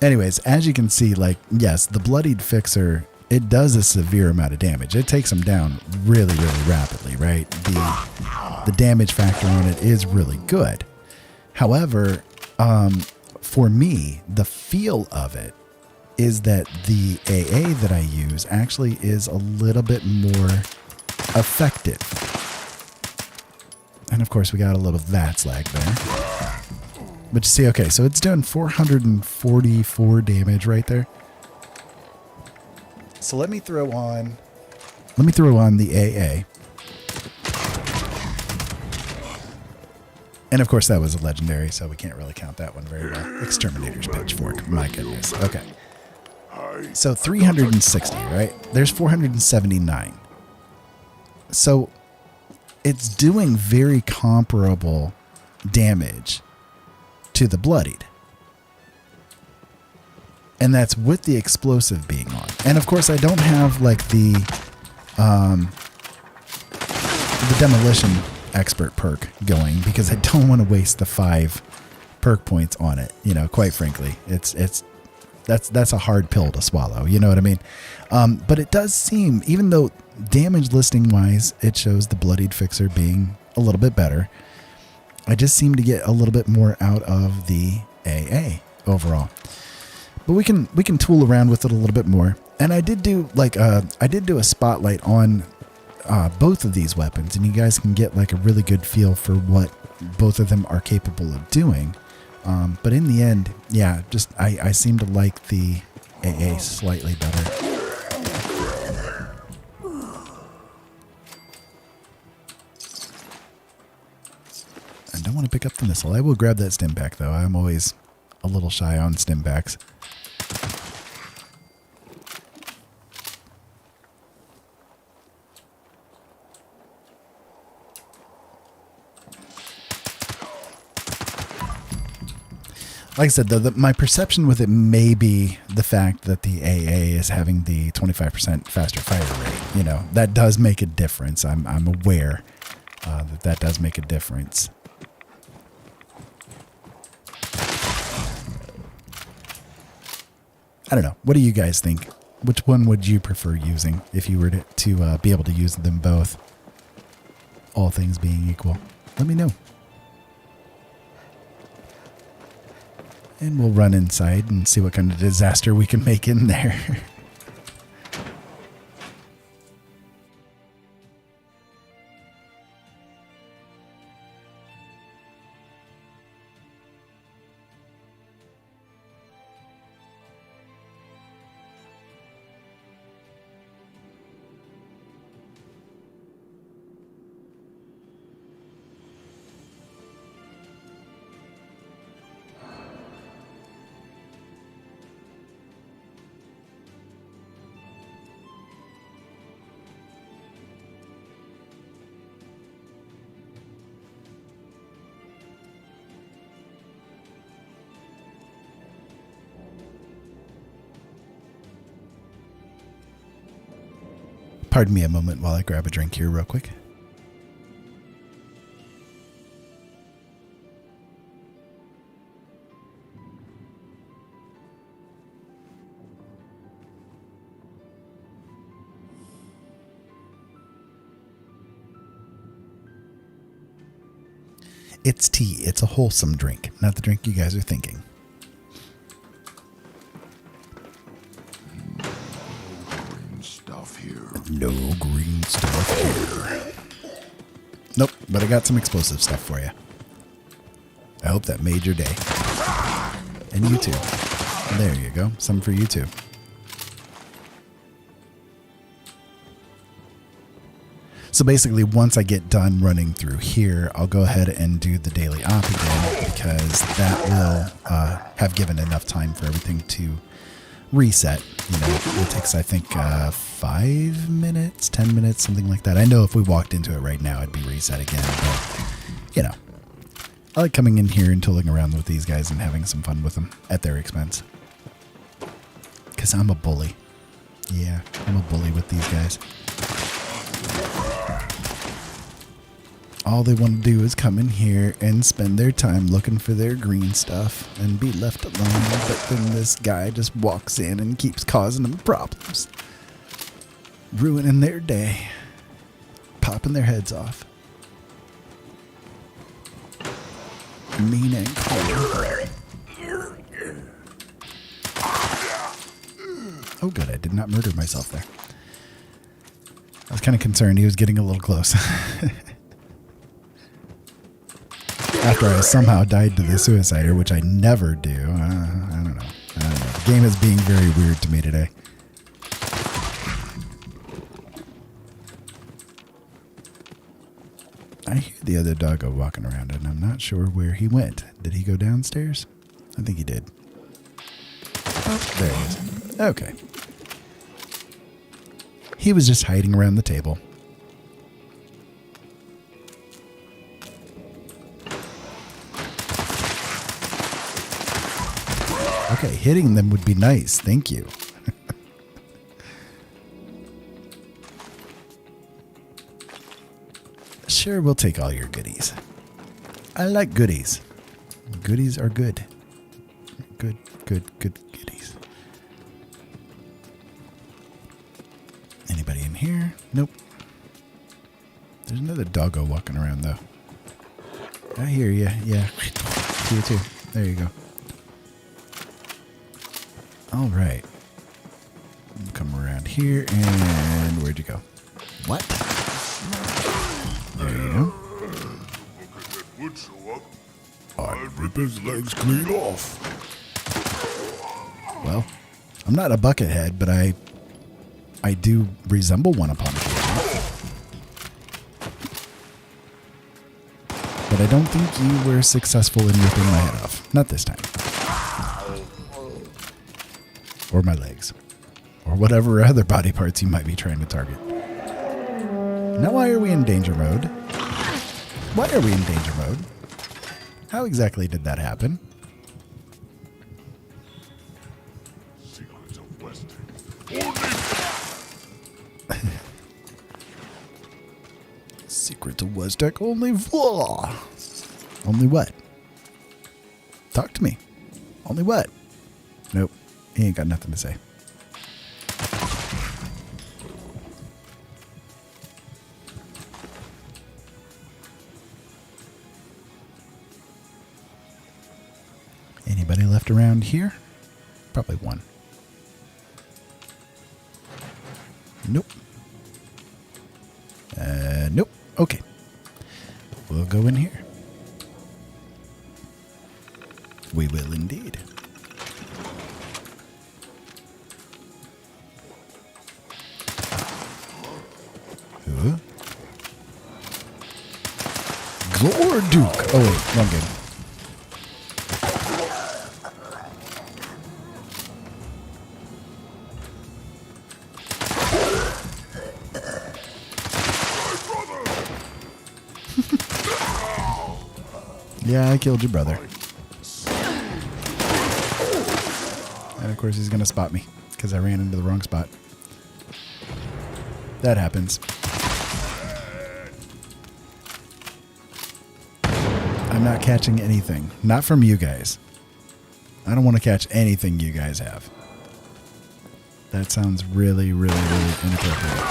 Anyways, as you can see, like, yes, the Bloodied Fixer, it does a severe amount of damage. It takes them down really, really rapidly, right? The damage factor on it is really good. However, for me, the feel of it is that the AA that I use actually is a little bit more effective. And of course, we got a little VATS lag there. But you see, okay, so it's doing 444 damage right there. So let me throw on the AA. And of course that was a legendary, so we can't really count that one very well. Exterminator's Pitchfork, my goodness. Okay. So 360, right? There's 479. So it's doing very comparable damage to the Bloodied. And that's with the explosive being on. And of course I don't have like the demolition expert perk going because I don't want to waste the 5 perk points on it. You know, quite frankly, that's a hard pill to swallow. You know what I mean? But it does seem, even though damage listing wise, it shows the Bloodied Fixer being a little bit better, I just seem to get a little bit more out of the AA overall. But we can tool around with it a little bit more. And I did do a spotlight on both of these weapons, and you guys can get like a really good feel for what both of them are capable of doing. But in the end, yeah, just I seem to like the AA slightly better. I don't want to pick up the missile. I will grab that stim back though. I'm always a little shy on stim backs. Like I said, though, my perception with it may be the fact that the AA is having the 25% faster fire rate. You know, that does make a difference. I'm aware that does make a difference. I don't know. What do you guys think? Which one would you prefer using if you were to be able to use them both? All things being equal. Let me know. And we'll run inside and see what kind of disaster we can make in there. Pardon me a moment while I grab a drink here real quick. It's tea. It's a wholesome drink, not the drink you guys are thinking. No green stuff here. Nope, but I got some explosive stuff for you. I hope that made your day. And you too. There you go. Some for you too. So basically, once I get done running through here, I'll go ahead and do the daily op again, because that will have given enough time for everything to reset. You know, it takes, I think, 5 minutes, 10 minutes, something like that. I know if we walked into it right now, it'd be reset again. But, you know, I like coming in here and tooling around with these guys and having some fun with them at their expense. Because I'm a bully. Yeah, I'm a bully with these guys. All they want to do is come in here and spend their time looking for their green stuff and be left alone. But then this guy just walks in and keeps causing them problems. Ruining their day. Popping their heads off. Mean and cold. Oh good, I did not murder myself there. I was kind of concerned he was getting a little close. After I somehow died to the suicider, which I never do. I don't know. The game is being very weird to me today. I hear the other doggo walking around, and I'm not sure where he went. Did he go downstairs? I think he did. Oh, there he is. Okay. He was just hiding around the table. Okay, hitting them would be nice. Thank you. Sure, we'll take all your goodies. I like goodies. Goodies are good. Good goodies. Anybody in here? Nope. There's another doggo walking around, though. I hear you. Yeah. See you too. There you go. All right. Come around here, and where'd you go? What? There you go. I'd rip his legs clean off. Well, I'm not a buckethead, but I do resemble one upon occasion. But I don't think you were successful in ripping my head off. Not this time. Or my legs. Or whatever other body parts you might be trying to target. Now why are we in danger mode? Why are we in danger mode? How exactly did that happen? Secrets of Westec only flaw. Only what? Talk to me. Only what? Nope. He ain't got nothing to say. Anybody left around here? Probably one. Nope. Nope. Okay. We'll go in here. We will indeed. Huh? Gorduke. Oh wait, wrong game. Yeah, I killed your brother. And of course he's going to spot me because I ran into the wrong spot. That happens. I'm not catching anything. Not from you guys. I don't want to catch anything you guys have. That sounds really, really, really inappropriate.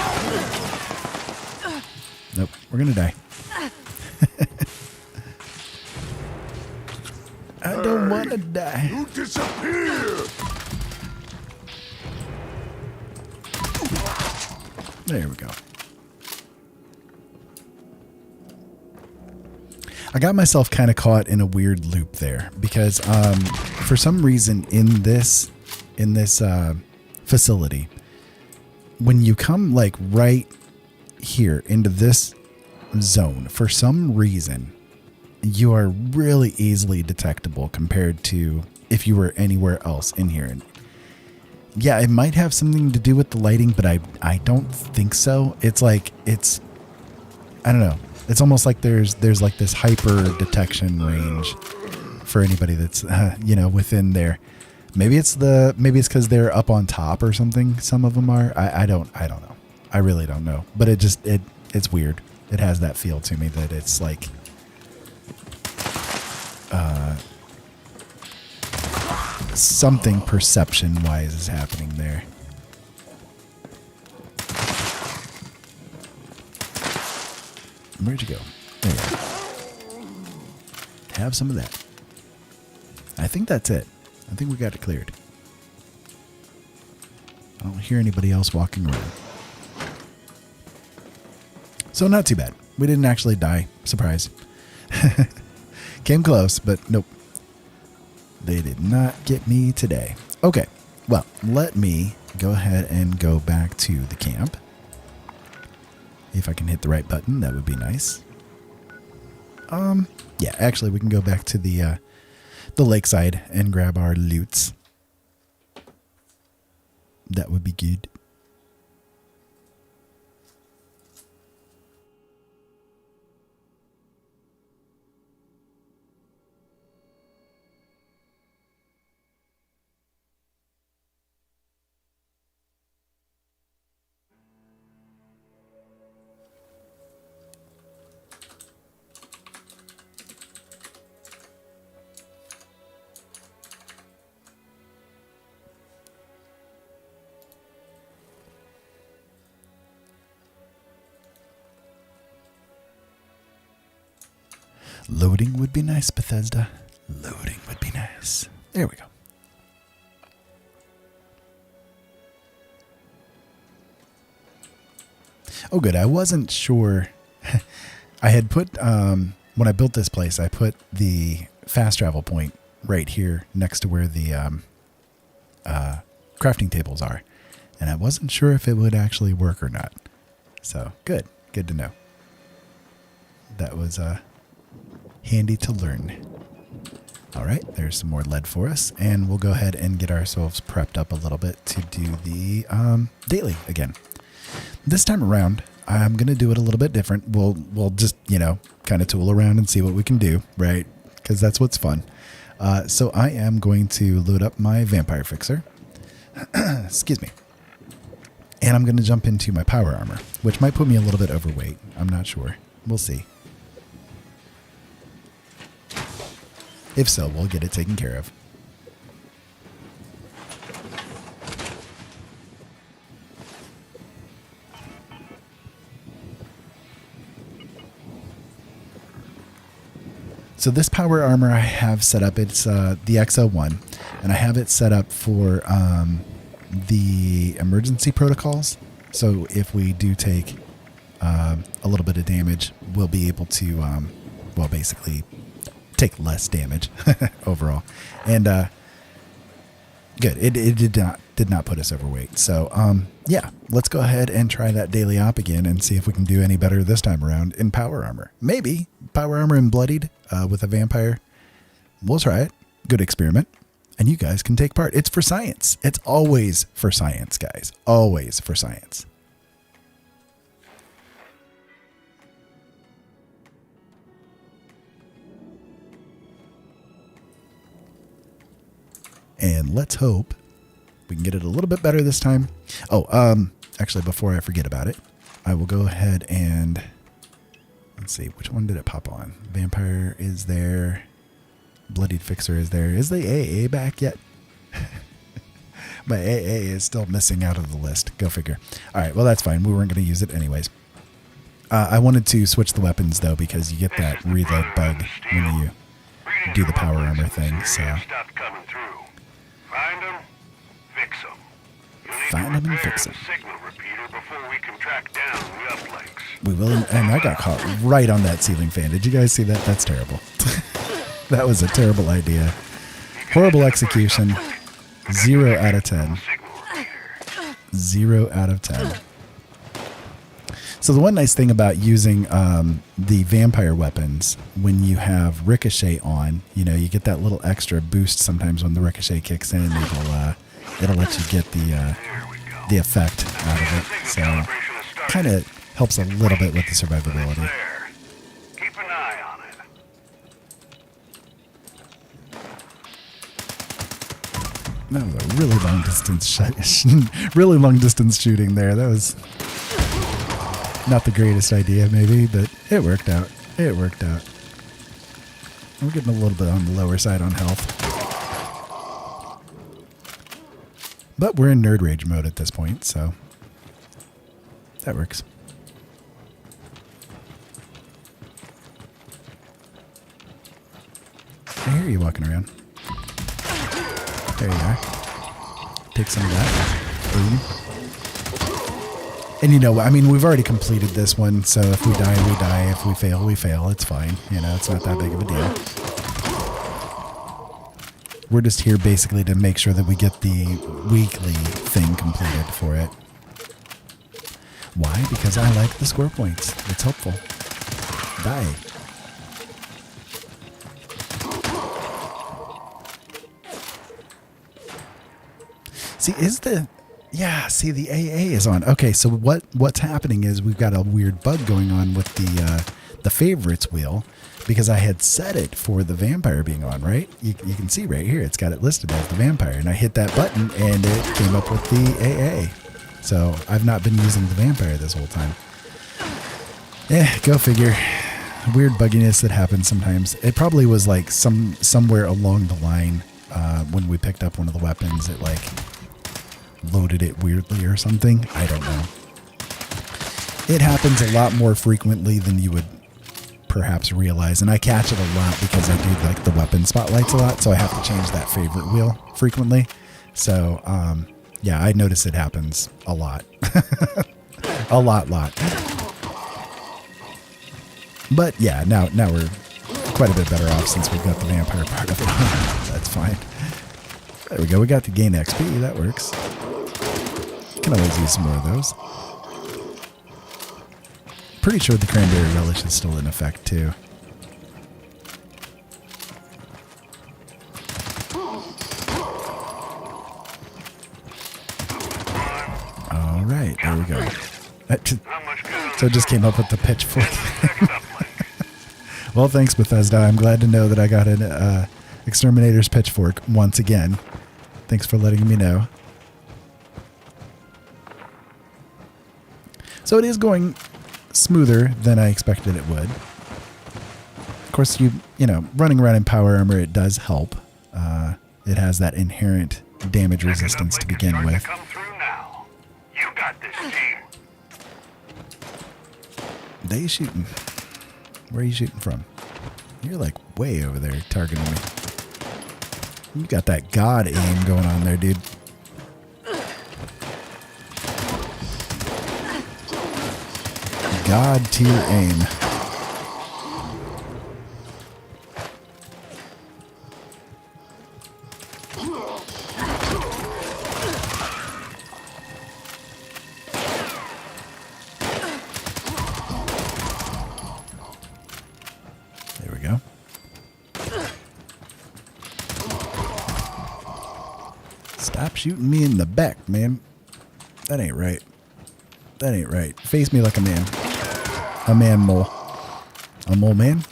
Nope, we're going to die. I don't want to die. You disappear! There we go. I got myself kind of caught in a weird loop there because for some reason in this facility, when you come like right here into this zone, for some reason, you are really easily detectable compared to if you were anywhere else in here. And yeah, it might have something to do with the lighting, but I don't think so. It's like, I don't know. It's almost like there's like this hyper detection range for anybody that's, within there. Maybe it's because they're up on top or something. Some of them are. I don't know. I really don't know. But it's weird. It has that feel to me that it's like, something perception-wise is happening there. Where'd you go? There you go. Have some of that. I think that's it. I think we got it cleared. I don't hear anybody else walking around. So not too bad. We didn't actually die. Surprise. Came close, but nope. They did not get me today. Okay. Well, let me go ahead and go back to the camp. If I can hit the right button, that would be nice. Yeah, actually, we can go back to the lakeside and grab our loots. That would be good. Loading would be nice, Bethesda. Loading would be nice. There we go. Oh, good. I wasn't sure. I had put, when I built this place, I put the fast travel point right here next to where the crafting tables are. And I wasn't sure if it would actually work or not. So, good. Good to know. That was handy to learn. All right, there's some more lead for us, and we'll go ahead and get ourselves prepped up a little bit to do the daily again. This time around, I'm going to do it a little bit different. We'll just, kind of tool around and see what we can do, right? Because that's what's fun. So I am going to load up my vampire fixer. Excuse me. And I'm going to jump into my power armor, which might put me a little bit overweight. I'm not sure. We'll see. If so, we'll get it taken care of. So this power armor I have set up, it's the XO1, and I have it set up for the emergency protocols. So if we do take a little bit of damage, we'll be able to, basically take less damage overall. And good. It did not put us overweight. So yeah, let's go ahead and try that daily op again and see if we can do any better this time around in power armor. Maybe power armor and bloodied with a vampire. We'll try it. Good experiment. And you guys can take part. It's for science. It's always for science, guys. Always for science. And let's hope we can get it a little bit better this time. Oh, actually, before I forget about it, I will go ahead and let's see, which one did it pop on? Vampire is there. Bloodied Fixer is there. Is the AA back yet? My AA is still missing out of the list. Go figure. All right, well, that's fine. We weren't going to use it anyways. I wanted to switch the weapons, though, because you get that reload bug when you do the power armor thing. So Find them, fix them. Find them and fix them. Signal repeater before we can track down the uplinks. We will, and I got caught right on that ceiling fan. Did you guys see that? That's terrible. That was a terrible idea. Horrible execution. 0 out of 10. 0 out of 10. So the one nice thing about using the vampire weapons, when you have ricochet on, you know, you get that little extra boost sometimes when the ricochet kicks in. It'll let you get the effect out of it. So kind of helps a little bit with the survivability. There. Keep an eye on it. That was a really long distance really long distance shooting there. That was not the greatest idea, maybe, but it worked out. It worked out. We're getting a little bit on the lower side on health. But we're in nerd rage mode at this point, so that works. I hear you walking around. There you are. Take some of that. Boom. And you know, I mean, we've already completed this one, so if we die, we die. If we fail, we fail. It's fine. You know, it's not that big of a deal. We're just here basically to make sure that we get the weekly thing completed for it. Why? Because I like the score points. It's helpful. Die. See, the AA is on. Okay, so what's happening is we've got a weird bug going on with the favorites wheel, because I had set it for the vampire being on, right? You can see right here, it's got it listed as the vampire, and I hit that button and it came up with the AA. So I've not been using the vampire this whole time. Go figure. Weird bugginess that happens sometimes. It probably was like somewhere along the line when we picked up one of the weapons, it like loaded it weirdly or something. I don't know. It happens a lot more frequently than you would perhaps realize, and I catch it a lot because I do like the weapon spotlights a lot, so I have to change that favorite wheel frequently. So yeah, I notice it happens a lot. a lot. But yeah, now we're quite a bit better off since we've got the vampire part of it. That's fine. There we go. We got to gain XP. That works. Can always use some more of those. Pretty sure the cranberry relish is still in effect too. All right, there we go. So it just came up with the pitchfork. Well, thanks, Bethesda. I'm glad to know that I got an exterminator's pitchfork once again. Thanks for letting me know. So it is going smoother than I expected it would. Of course, you know, running around in power armor, it does help. It has that inherent damage resistance to begin with. Come through now. You got this, team. They shooting. Where are you shooting from? You're like way over there targeting me. You got that god aim going on there, dude. God tier aim. There we go. Stop shooting me in the back, man. That ain't right. That ain't right. Face me like a man. A man mole. A mole man?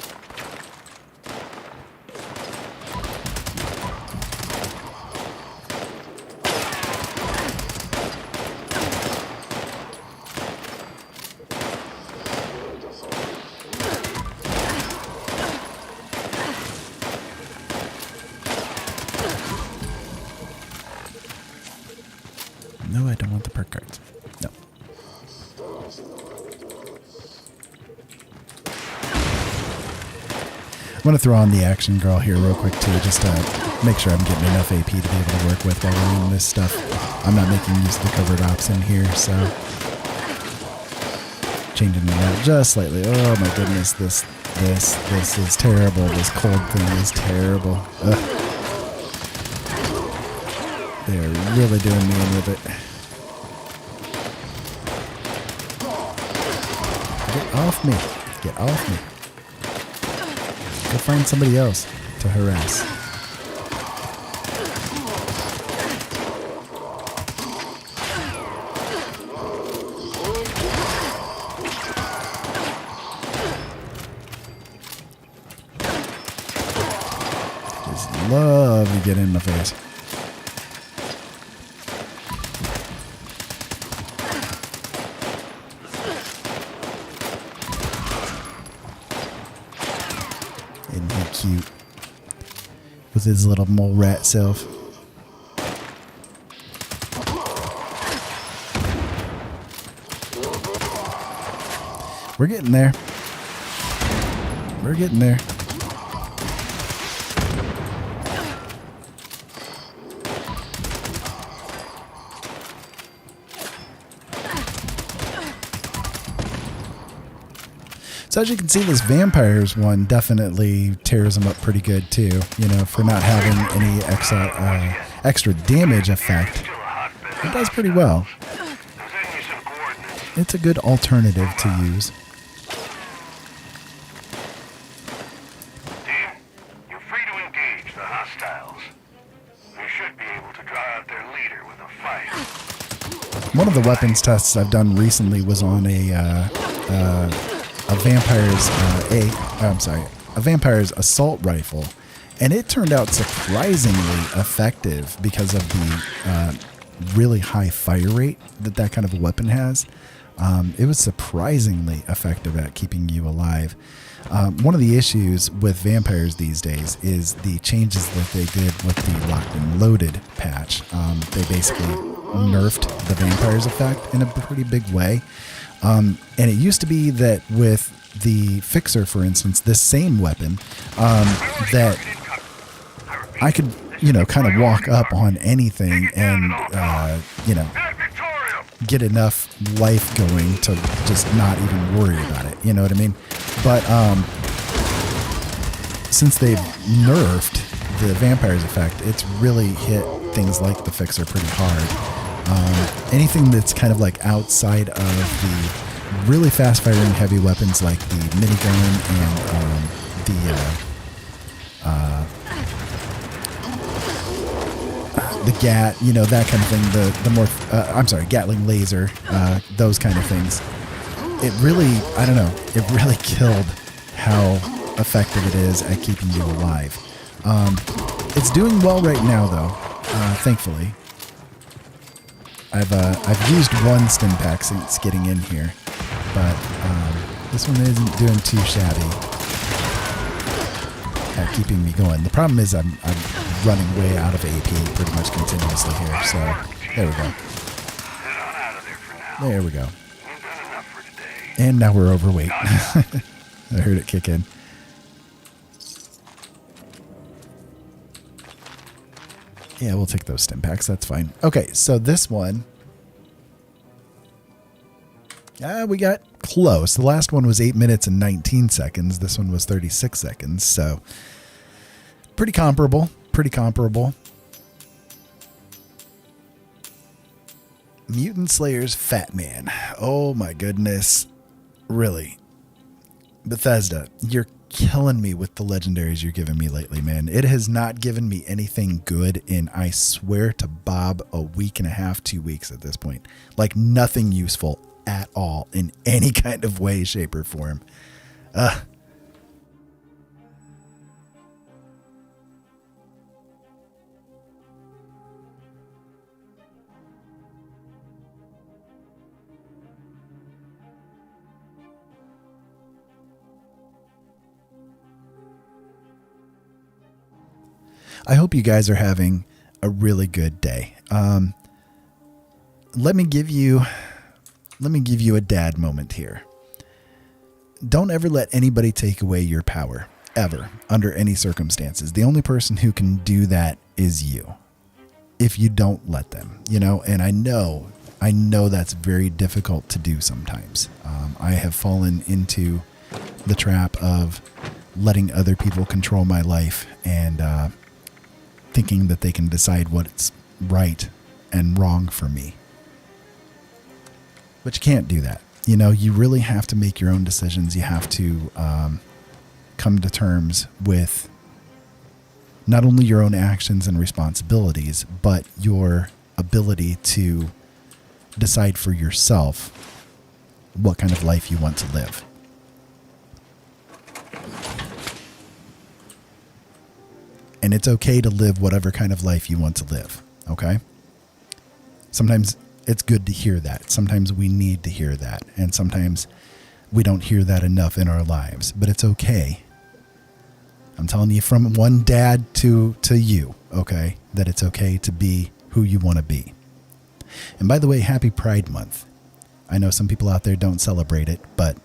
No, I don't want the perk cards. No. I'm going to throw on the action girl here real quick too, just to make sure I'm getting enough AP to be able to work with while we're doing this stuff. I'm not making use of the covered ops in here, so changing it out just slightly. Oh my goodness, this is terrible. This cold thing is terrible. Ugh. They're really doing me in with it. Get off me. Get off me. Go find somebody else to harass. Just love to get in the face. Isn't he cute? With his little mole rat self. We're getting there. We're getting there. So as you can see, this vampires one definitely tears them up pretty good too. You know, for not having any extra damage effect, it does pretty well. It's a good alternative to use. Team, you're free to engage the hostiles. You should be able to draw out their leader with a fight. One of the weapons tests I've done recently was on a vampire's assault rifle, and it turned out surprisingly effective because of the really high fire rate that kind of a weapon has. It was surprisingly effective at keeping you alive. One of the issues with vampires these days is the changes that they did with the locked and loaded patch. They basically nerfed the vampires effect in a pretty big way. And it used to be that with the fixer, for instance, this same weapon, that I could, you know, kind of walk up on anything and, you know, get enough life going to just not even worry about it. You know what I mean? But since they've nerfed the vampires effect, it's really hit things like the fixer pretty hard. Anything that's kind of like outside of the really fast firing heavy weapons like the minigun and the Gat, you know, that kind of thing, the more, Gatling laser, those kind of things. It really, I don't know, it really killed how effective it is at keeping you alive. It's doing well right now, though, thankfully. I've used one stim pack since getting in here, but this one isn't doing too shabby at keeping me going. The problem is I'm running way out of AP pretty much continuously here, so there we go. There we go. And now we're overweight. I heard it kick in. Yeah, we'll take those stim packs. That's fine. Okay, so this one. We got close. The last one was 8 minutes and 19 seconds. This one was 36 seconds. So pretty comparable. Pretty comparable. Mutant Slayer's Fat Man. Oh my goodness. Really. Bethesda, you're killing me with the legendaries you're giving me lately, man. It has not given me anything good in, I swear to Bob, a week and a half, 2 weeks at this point. Like nothing useful at all in any kind of way, shape, or form. I hope you guys are having a really good day. Let me give you a dad moment here. Don't ever let anybody take away your power, ever, under any circumstances. The only person who can do that is you, if you don't let them, you know. And I know that's very difficult to do sometimes. I have fallen into the trap of letting other people control my life and thinking that they can decide what's right and wrong for me. But you can't do that. You know, you really have to make your own decisions. You have to come to terms with not only your own actions and responsibilities, but your ability to decide for yourself what kind of life you want to live. And it's okay to live whatever kind of life you want to live, okay? Sometimes it's good to hear that. Sometimes we need to hear that. And sometimes we don't hear that enough in our lives. But it's okay. I'm telling you from one dad to you, okay, that it's okay to be who you want to be. And by the way, happy Pride Month. I know some people out there don't celebrate it, but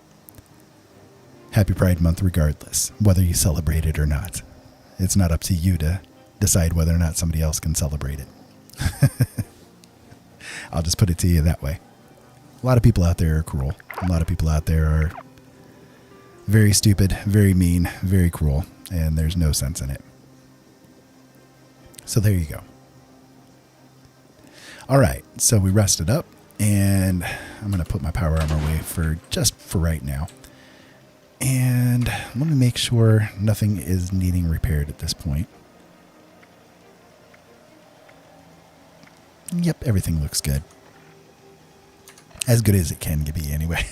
happy Pride Month regardless, whether you celebrate it or not. It's not up to you to decide whether or not somebody else can celebrate it. I'll just put it to you that way. A lot of people out there are cruel. A lot of people out there are very stupid, very mean, very cruel, and there's no sense in it. So there you go. All right, so we rested up, and I'm going to put my power armor away for right now. And let me make sure nothing is needing repaired at this point. Yep, everything looks good. As good as it can be anyway.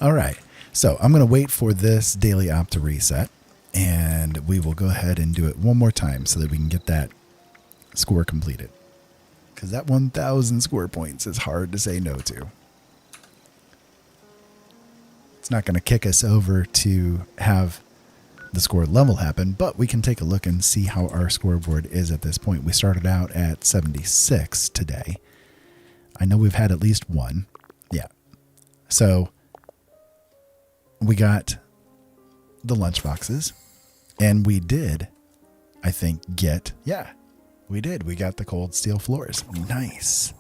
All right, so I'm going to wait for this daily op to reset, and we will go ahead and do it one more time so that we can get that score completed. Because that 1,000 score points is hard to say no to. It's not going to kick us over to have the score level happen, but we can take a look and see how our scoreboard is at this point. We started out at 76 today. I know we've had at least one. Yeah. So we got the lunch boxes, and we did, I think, we did. We got the cold steel floors. Nice.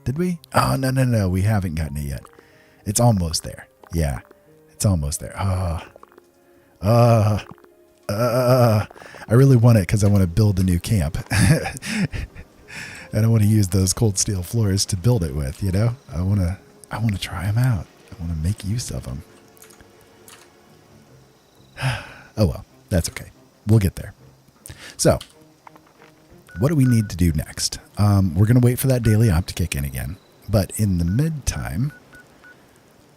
Did we? Oh, no. We haven't gotten it yet. It's almost there. Yeah, it's almost there. I really want it because I want to build a new camp. And I want to use those cold steel floors to build it with, you know? I want to try them out. I want to make use of them. Oh, well, that's okay. We'll get there. So, what do we need to do next? We're going to wait for that daily op to kick in again. But in the mid-time,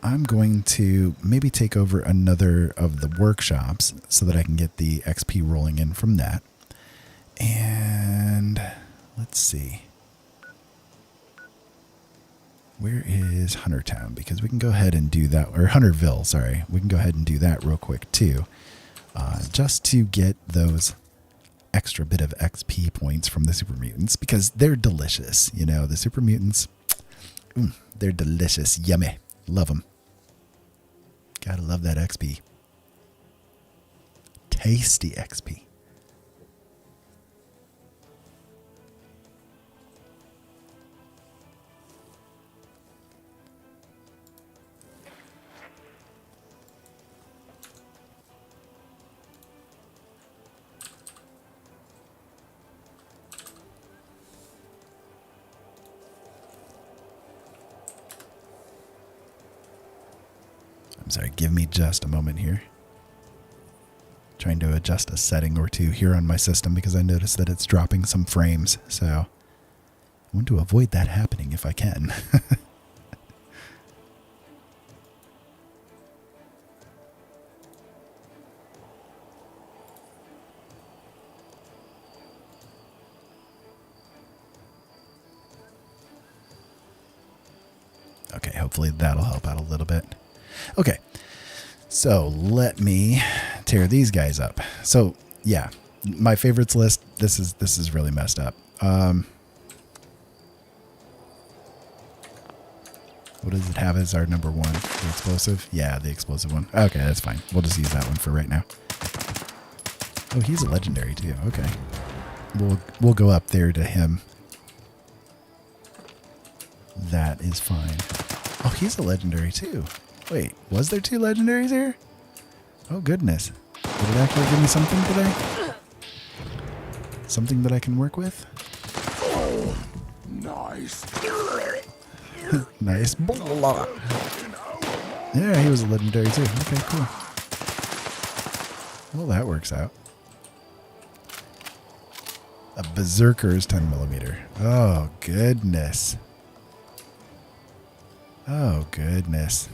I'm going to maybe take over another of the workshops so that I can get the XP rolling in from that. And let's see. Where is Huntertown? Because we can go ahead and do that, or Hunterville, sorry. We can go ahead and do that real quick too. Just to get those extra bit of XP points from the super mutants, because they're delicious. You know, the super mutants, they're delicious. Yummy. Love them. Gotta love that XP. Tasty XP. I'm sorry, give me just a moment here. Trying to adjust a setting or two here on my system because I noticed that it's dropping some frames. So I want to avoid that happening if I can. Okay, hopefully that'll help out a little bit. Okay, so let me tear these guys up. So yeah, my favorites list. This is really messed up. What does it have as our number one? The explosive? Yeah, the explosive one. Okay, that's fine. We'll just use that one for right now. Oh, he's a legendary too. Okay, we'll go up there to him. That is fine. Oh, he's a legendary too. Wait, was there two legendaries here? Oh, goodness. Did it actually give me something today? Something that I can work with? Oh, nice. Nice. Blah. Yeah, he was a legendary too. Okay, cool. Well, that works out. A Berserker's 10mm. Oh, goodness. Oh, goodness.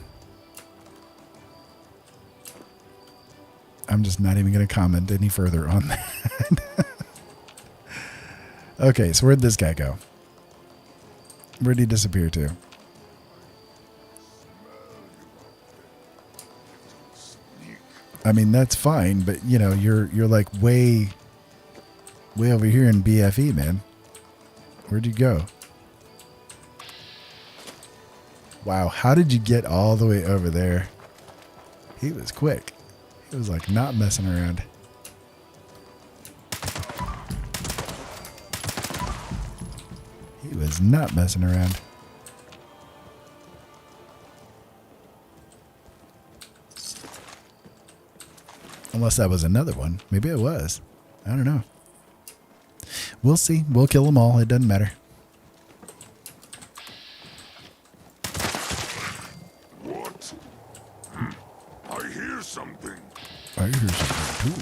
I'm just not even going to comment any further on that. Okay, so where'd this guy go? Where'd he disappear to? I mean, that's fine, but you know, you're like way over here in BFE, man. Where'd you go? Wow, how did you get all the way over there? He was quick. He was like not messing around. He was not messing around. Unless that was another one. Maybe it was. I don't know. We'll see. We'll kill them all. It doesn't matter. What? I hear something. I hear something too.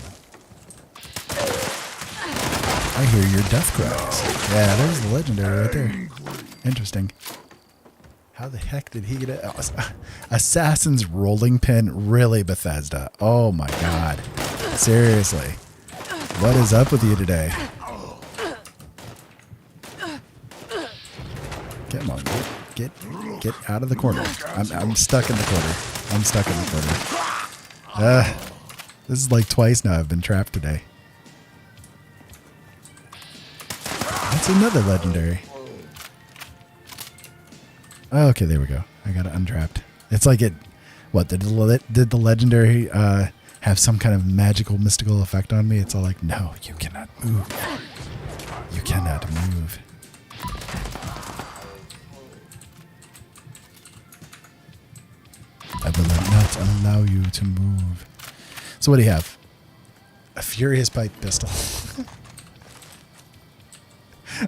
I hear your death cries. Yeah, there's the legendary right there. Interesting. How the heck did he get it? Assassin's rolling pin? Really, Bethesda? Oh my god. Seriously. What is up with you today? Come on, get out of the corner. I'm stuck in the corner. I'm stuck in the corner. This is like twice now I've been trapped today. That's another legendary. Okay, there we go. I got it untrapped. It's like it. What did the legendary have some kind of magical, mystical effect on me? It's all like, no, you cannot move. You cannot move. I will not allow you to move. So what do you have? A furious pipe pistol.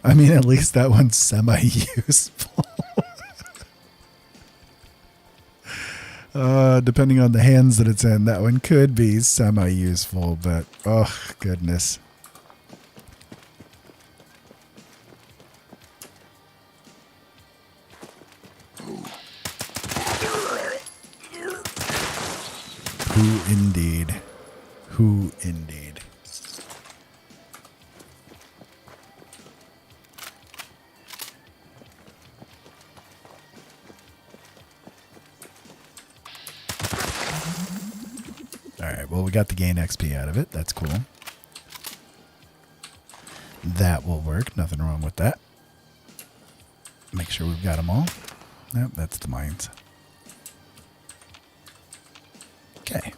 I mean, at least that one's semi-useful. Depending on the hands that it's in, that one could be semi-useful, but oh, goodness. Who indeed? Who indeed? Alright, well, we got the gain XP out of it. That's cool. That will work. Nothing wrong with that. Make sure we've got them all. Nope, that's the mines. Okay.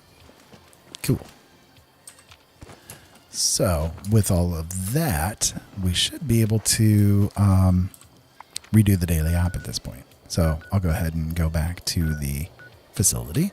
Cool. So, with all of that, we should be able to redo the daily op at this point. So, I'll go ahead and go back to the facility.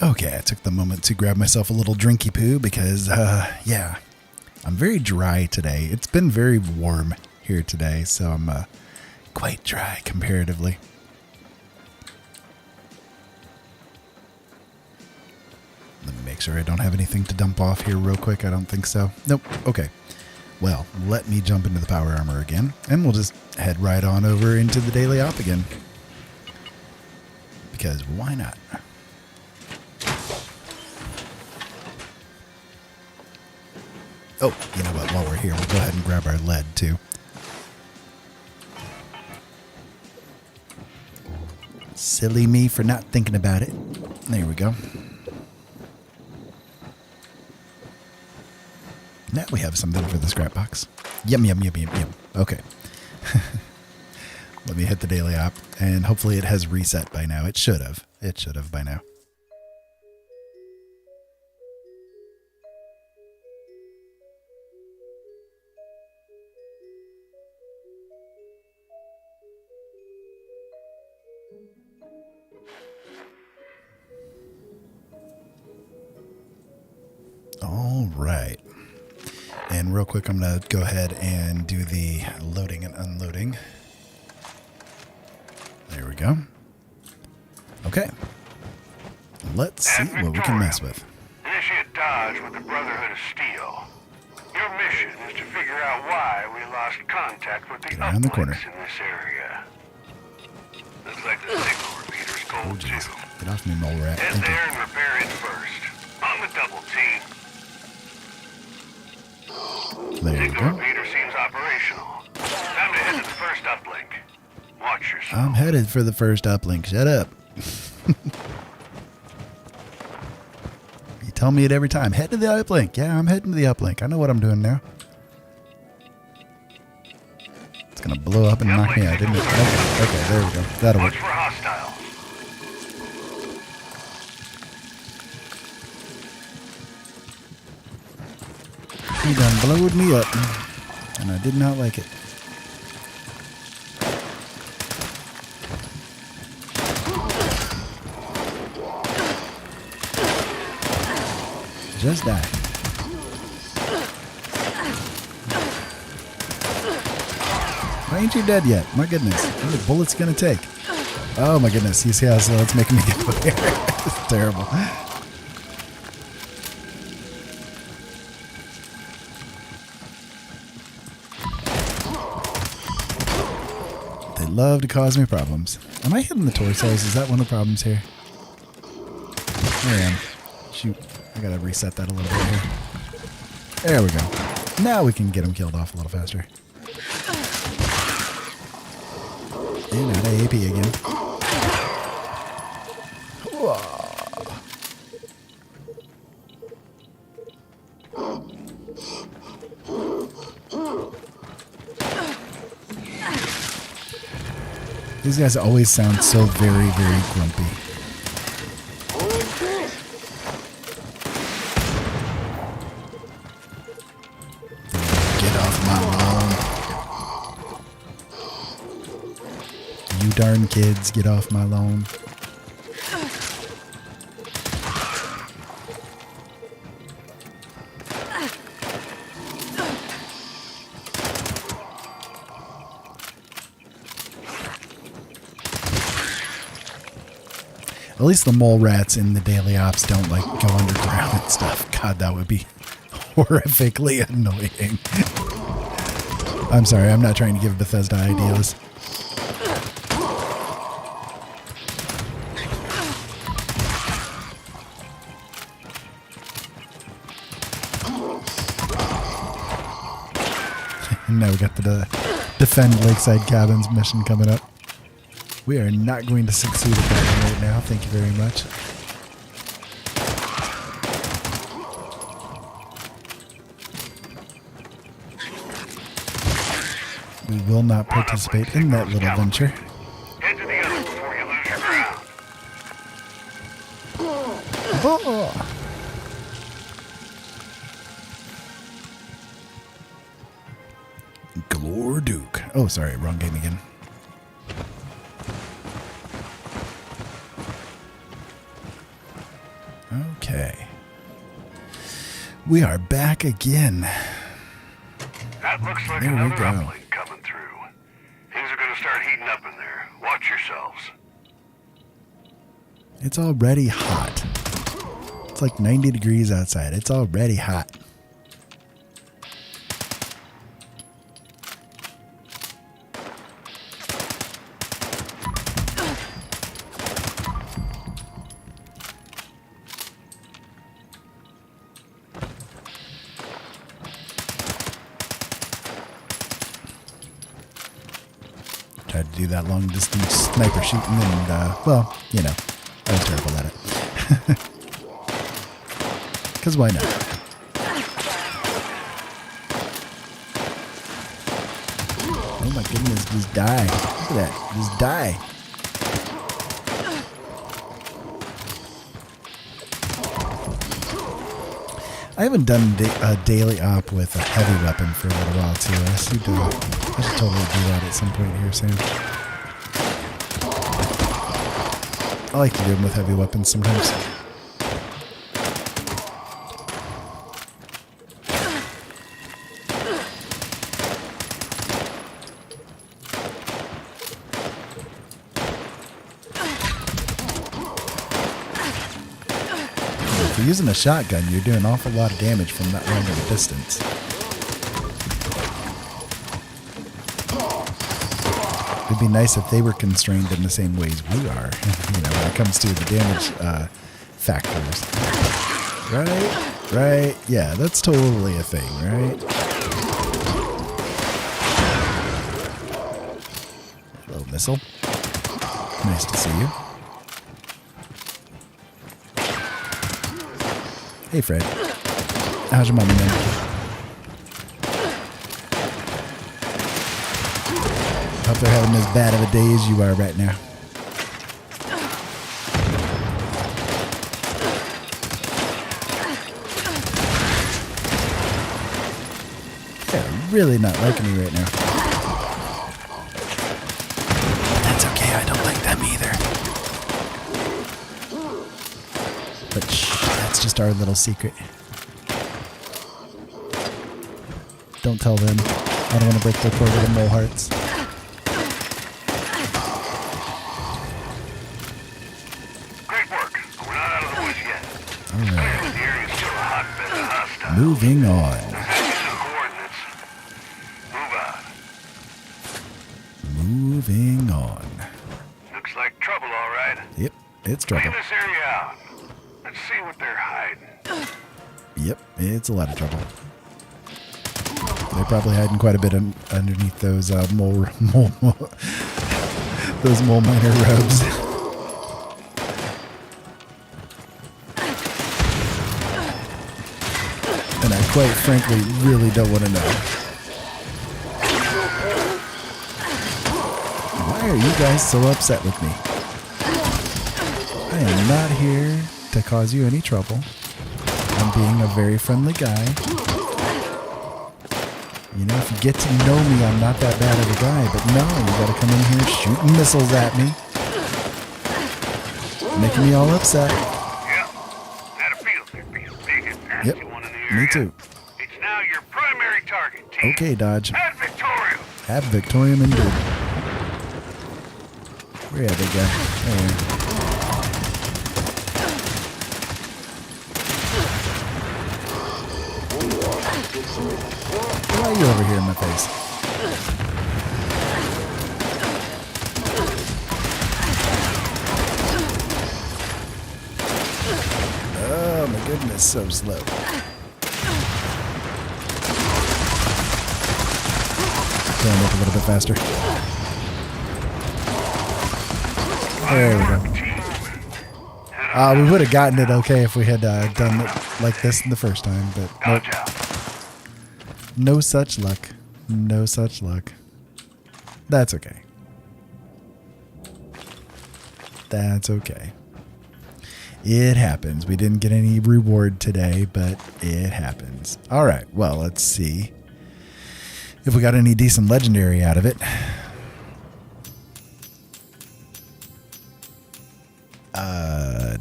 Okay, I took the moment to grab myself a little drinky poo because, yeah, I'm very dry today. It's been very warm here today, so I'm quite dry comparatively. Let me make sure I don't have anything to dump off here real quick. I don't think so. Nope. Okay. Well, let me jump into the power armor again, and we'll just head right on over into the daily op again. Because why not? Oh, you know what? While we're here, we'll go ahead and grab our lead, too. Silly me for not thinking about it. There we go. Now we have something for the scrap box. Yum, yum, yum, yum, yum. Okay. Let me hit the daily op, and hopefully it has reset by now. It should have. It should have by now. All right. And real quick, I'm going to go ahead and do the loading and unloading. There we go. Okay. Let's see what we can mess with. Initiate dodge with the Brotherhood of Steel. Your mission is to figure out why we lost contact with the Get around the corner. uplinks in this area. Looks like the signal repeater's Oh, cold jeez. too. Get off me, mole rat. Head Thank you. there and repair it first. On the double team. There you Signal go. repeater seems operational. Time to head to the first uplink. Watch yourself. I'm headed for the first uplink. Shut up. You tell me it every time. Head to the uplink. Yeah, I'm heading to the uplink. I know what I'm doing now. It's going to blow up and knock me out, isn't it? Okay, there we go. That'll Watch work. for hostiles. He done blowed me up, and I did not like it. Just die. Why ain't you dead yet? My goodness. How many bullets gonna take? Oh my goodness. You see how slow it's making me get over here? It's terrible. They love to cause me problems. Am I hitting the torsos? Is that one of the problems here? I am. Shoot. I gotta reset that a little bit here. There we go. Now we can get him killed off a little faster. And out of AP again. These guys always sound so very, very grumpy. Get off my lawn. You darn kids, get off my lawn. At least the mole rats in the daily ops don't like go underground and stuff. God, that would be horrifically annoying. I'm sorry, I'm not trying to give Bethesda ideas. And now we got the defend Lakeside Cabins mission coming up. We are not going to succeed at that right now. Thank you very much. We will not participate in that little venture. Head to the other before you lose your ground. Oh. Glor Duke. Oh, sorry, wrong game again. Okay. We are back again. That looks like There we another go. uplink coming through. Things are going to start heating up in there. Watch yourselves. It's already hot. It's like 90 degrees outside. It's already hot. that long distance sniper shooting, and well, you know, I was terrible at it. Because why not? Oh my goodness, just die. Look at that, just die. I haven't done a daily op with a heavy weapon for a little while too. I should totally do that at some point here soon. I like to do them with heavy weapons sometimes. If you're using a shotgun, you're doing an awful lot of damage from that long of a distance. It'd be nice if they were constrained in the same ways we are, you know, when it comes to the damage factors. Right? Yeah, that's totally a thing, right? Hello, missile. Nice to see you. Hey, Fred. How's your mommy, man? Hope they're having as bad of a day as you are right now. They're really not liking me right now. That's okay, I don't like them either. But shh, that's just our little secret. Don't tell them. I don't want to break their poor little mole hearts. Great work. We're not out of the woods yet. Alright. The area's still a hotbed of hostile. Moving on. Position and coordinates. Move on. Moving on. Looks like trouble, all right. Yep, it's trouble. Clean this area out. Let's see what they're hiding. Yep, it's a lot of trouble. They're probably hiding quite a bit underneath those mole those mole miner robes. And I quite frankly really don't want to know. Why are you guys so upset with me? I am not here to cause you any trouble. I'm being a very friendly guy. You know, if you get to know me, I'm not that bad of a guy, but no, you gotta come in here shooting missiles at me. Making me all upset. Yeah, that feels big and nasty Yep, one in the area. me too. It's now your primary target, team. Okay, Dodge. Ad Victorium. Have Victorium indeed. Where are they, guy? There. Why are you over here in my face? Oh my goodness, so slow. Going up a little bit faster. There we go. We would have gotten it okay if we had done it like this the first time, but nope. No such luck. No such luck. That's okay. That's okay. It happens. We didn't get any reward today, but it happens. All right. Well, let's see if we got any decent legendary out of it.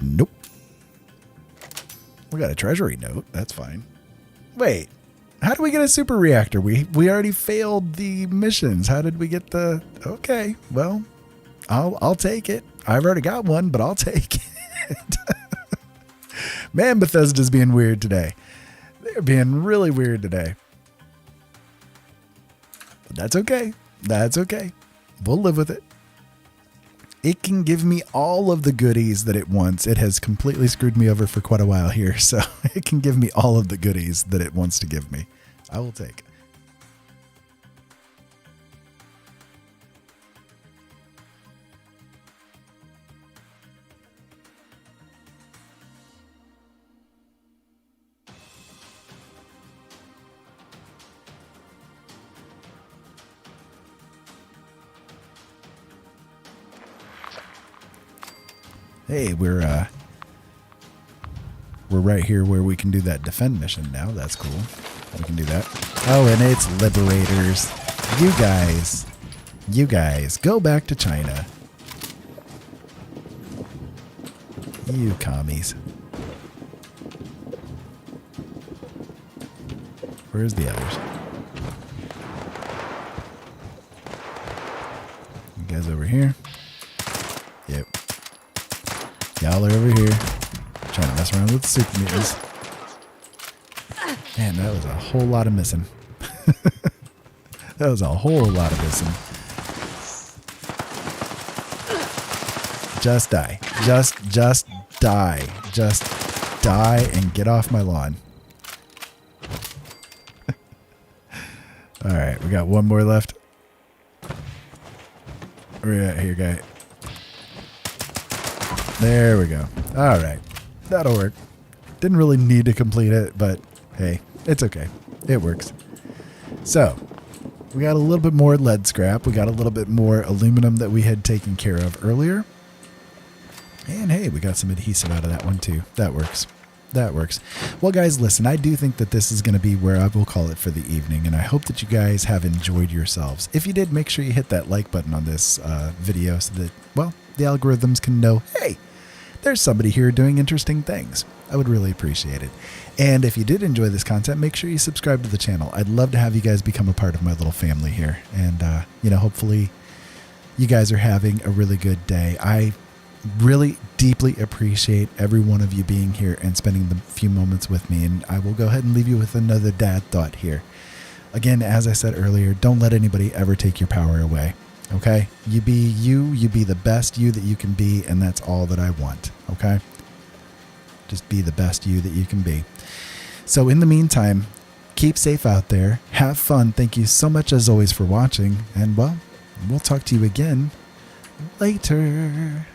Nope. We got a treasury note. That's fine. Wait. How did we get a super reactor? We already failed the missions. How did we get the... Okay, well, I'll take it. I've already got one, but I'll take it. Man, Bethesda's being weird today. They're being really weird today. But that's okay. That's okay. We'll live with it. It can give me all of the goodies that it wants. It has completely screwed me over for quite a while here, so it can give me all of the goodies that it wants to give me. I will take. Hey, we're right here where we can do that defend mission now. That's cool. We can do that. Oh, and it's liberators. You guys, go back to China. You commies. Where's the others? You guys over here? Yep. Y'all are over here. Trying to mess around with the super mutants. Man, that was a whole lot of missing. That was a whole lot of missing. Just die. Just die. Just die and get off my lawn. Alright, we got one more left. Where are you at here, guy? There we go. Alright. That'll work. Didn't really need to complete it, but hey, it's okay. It works. So, we got a little bit more lead scrap. We got a little bit more aluminum that we had taken care of earlier. And hey, we got some adhesive out of that one too. That works. That works. Well, guys, listen, I do think that this is going to be where I will call it for the evening, and I hope that you guys have enjoyed yourselves. If you did, make sure you hit that like button on this video so that, well, the algorithms can know, hey, there's somebody here doing interesting things. I would really appreciate it. And if you did enjoy this content, make sure you subscribe to the channel. I'd love to have you guys become a part of my little family here. And, hopefully you guys are having a really good day. I really deeply appreciate every one of you being here and spending the few moments with me. And I will go ahead and leave you with another dad thought here. Again, as I said earlier, don't let anybody ever take your power away. Okay? You be you be the best you that you can be, and that's all that I want. Okay? Just be the best you that you can be. So in the meantime, keep safe out there. Have fun. Thank you so much as always for watching. And well, we'll talk to you again later.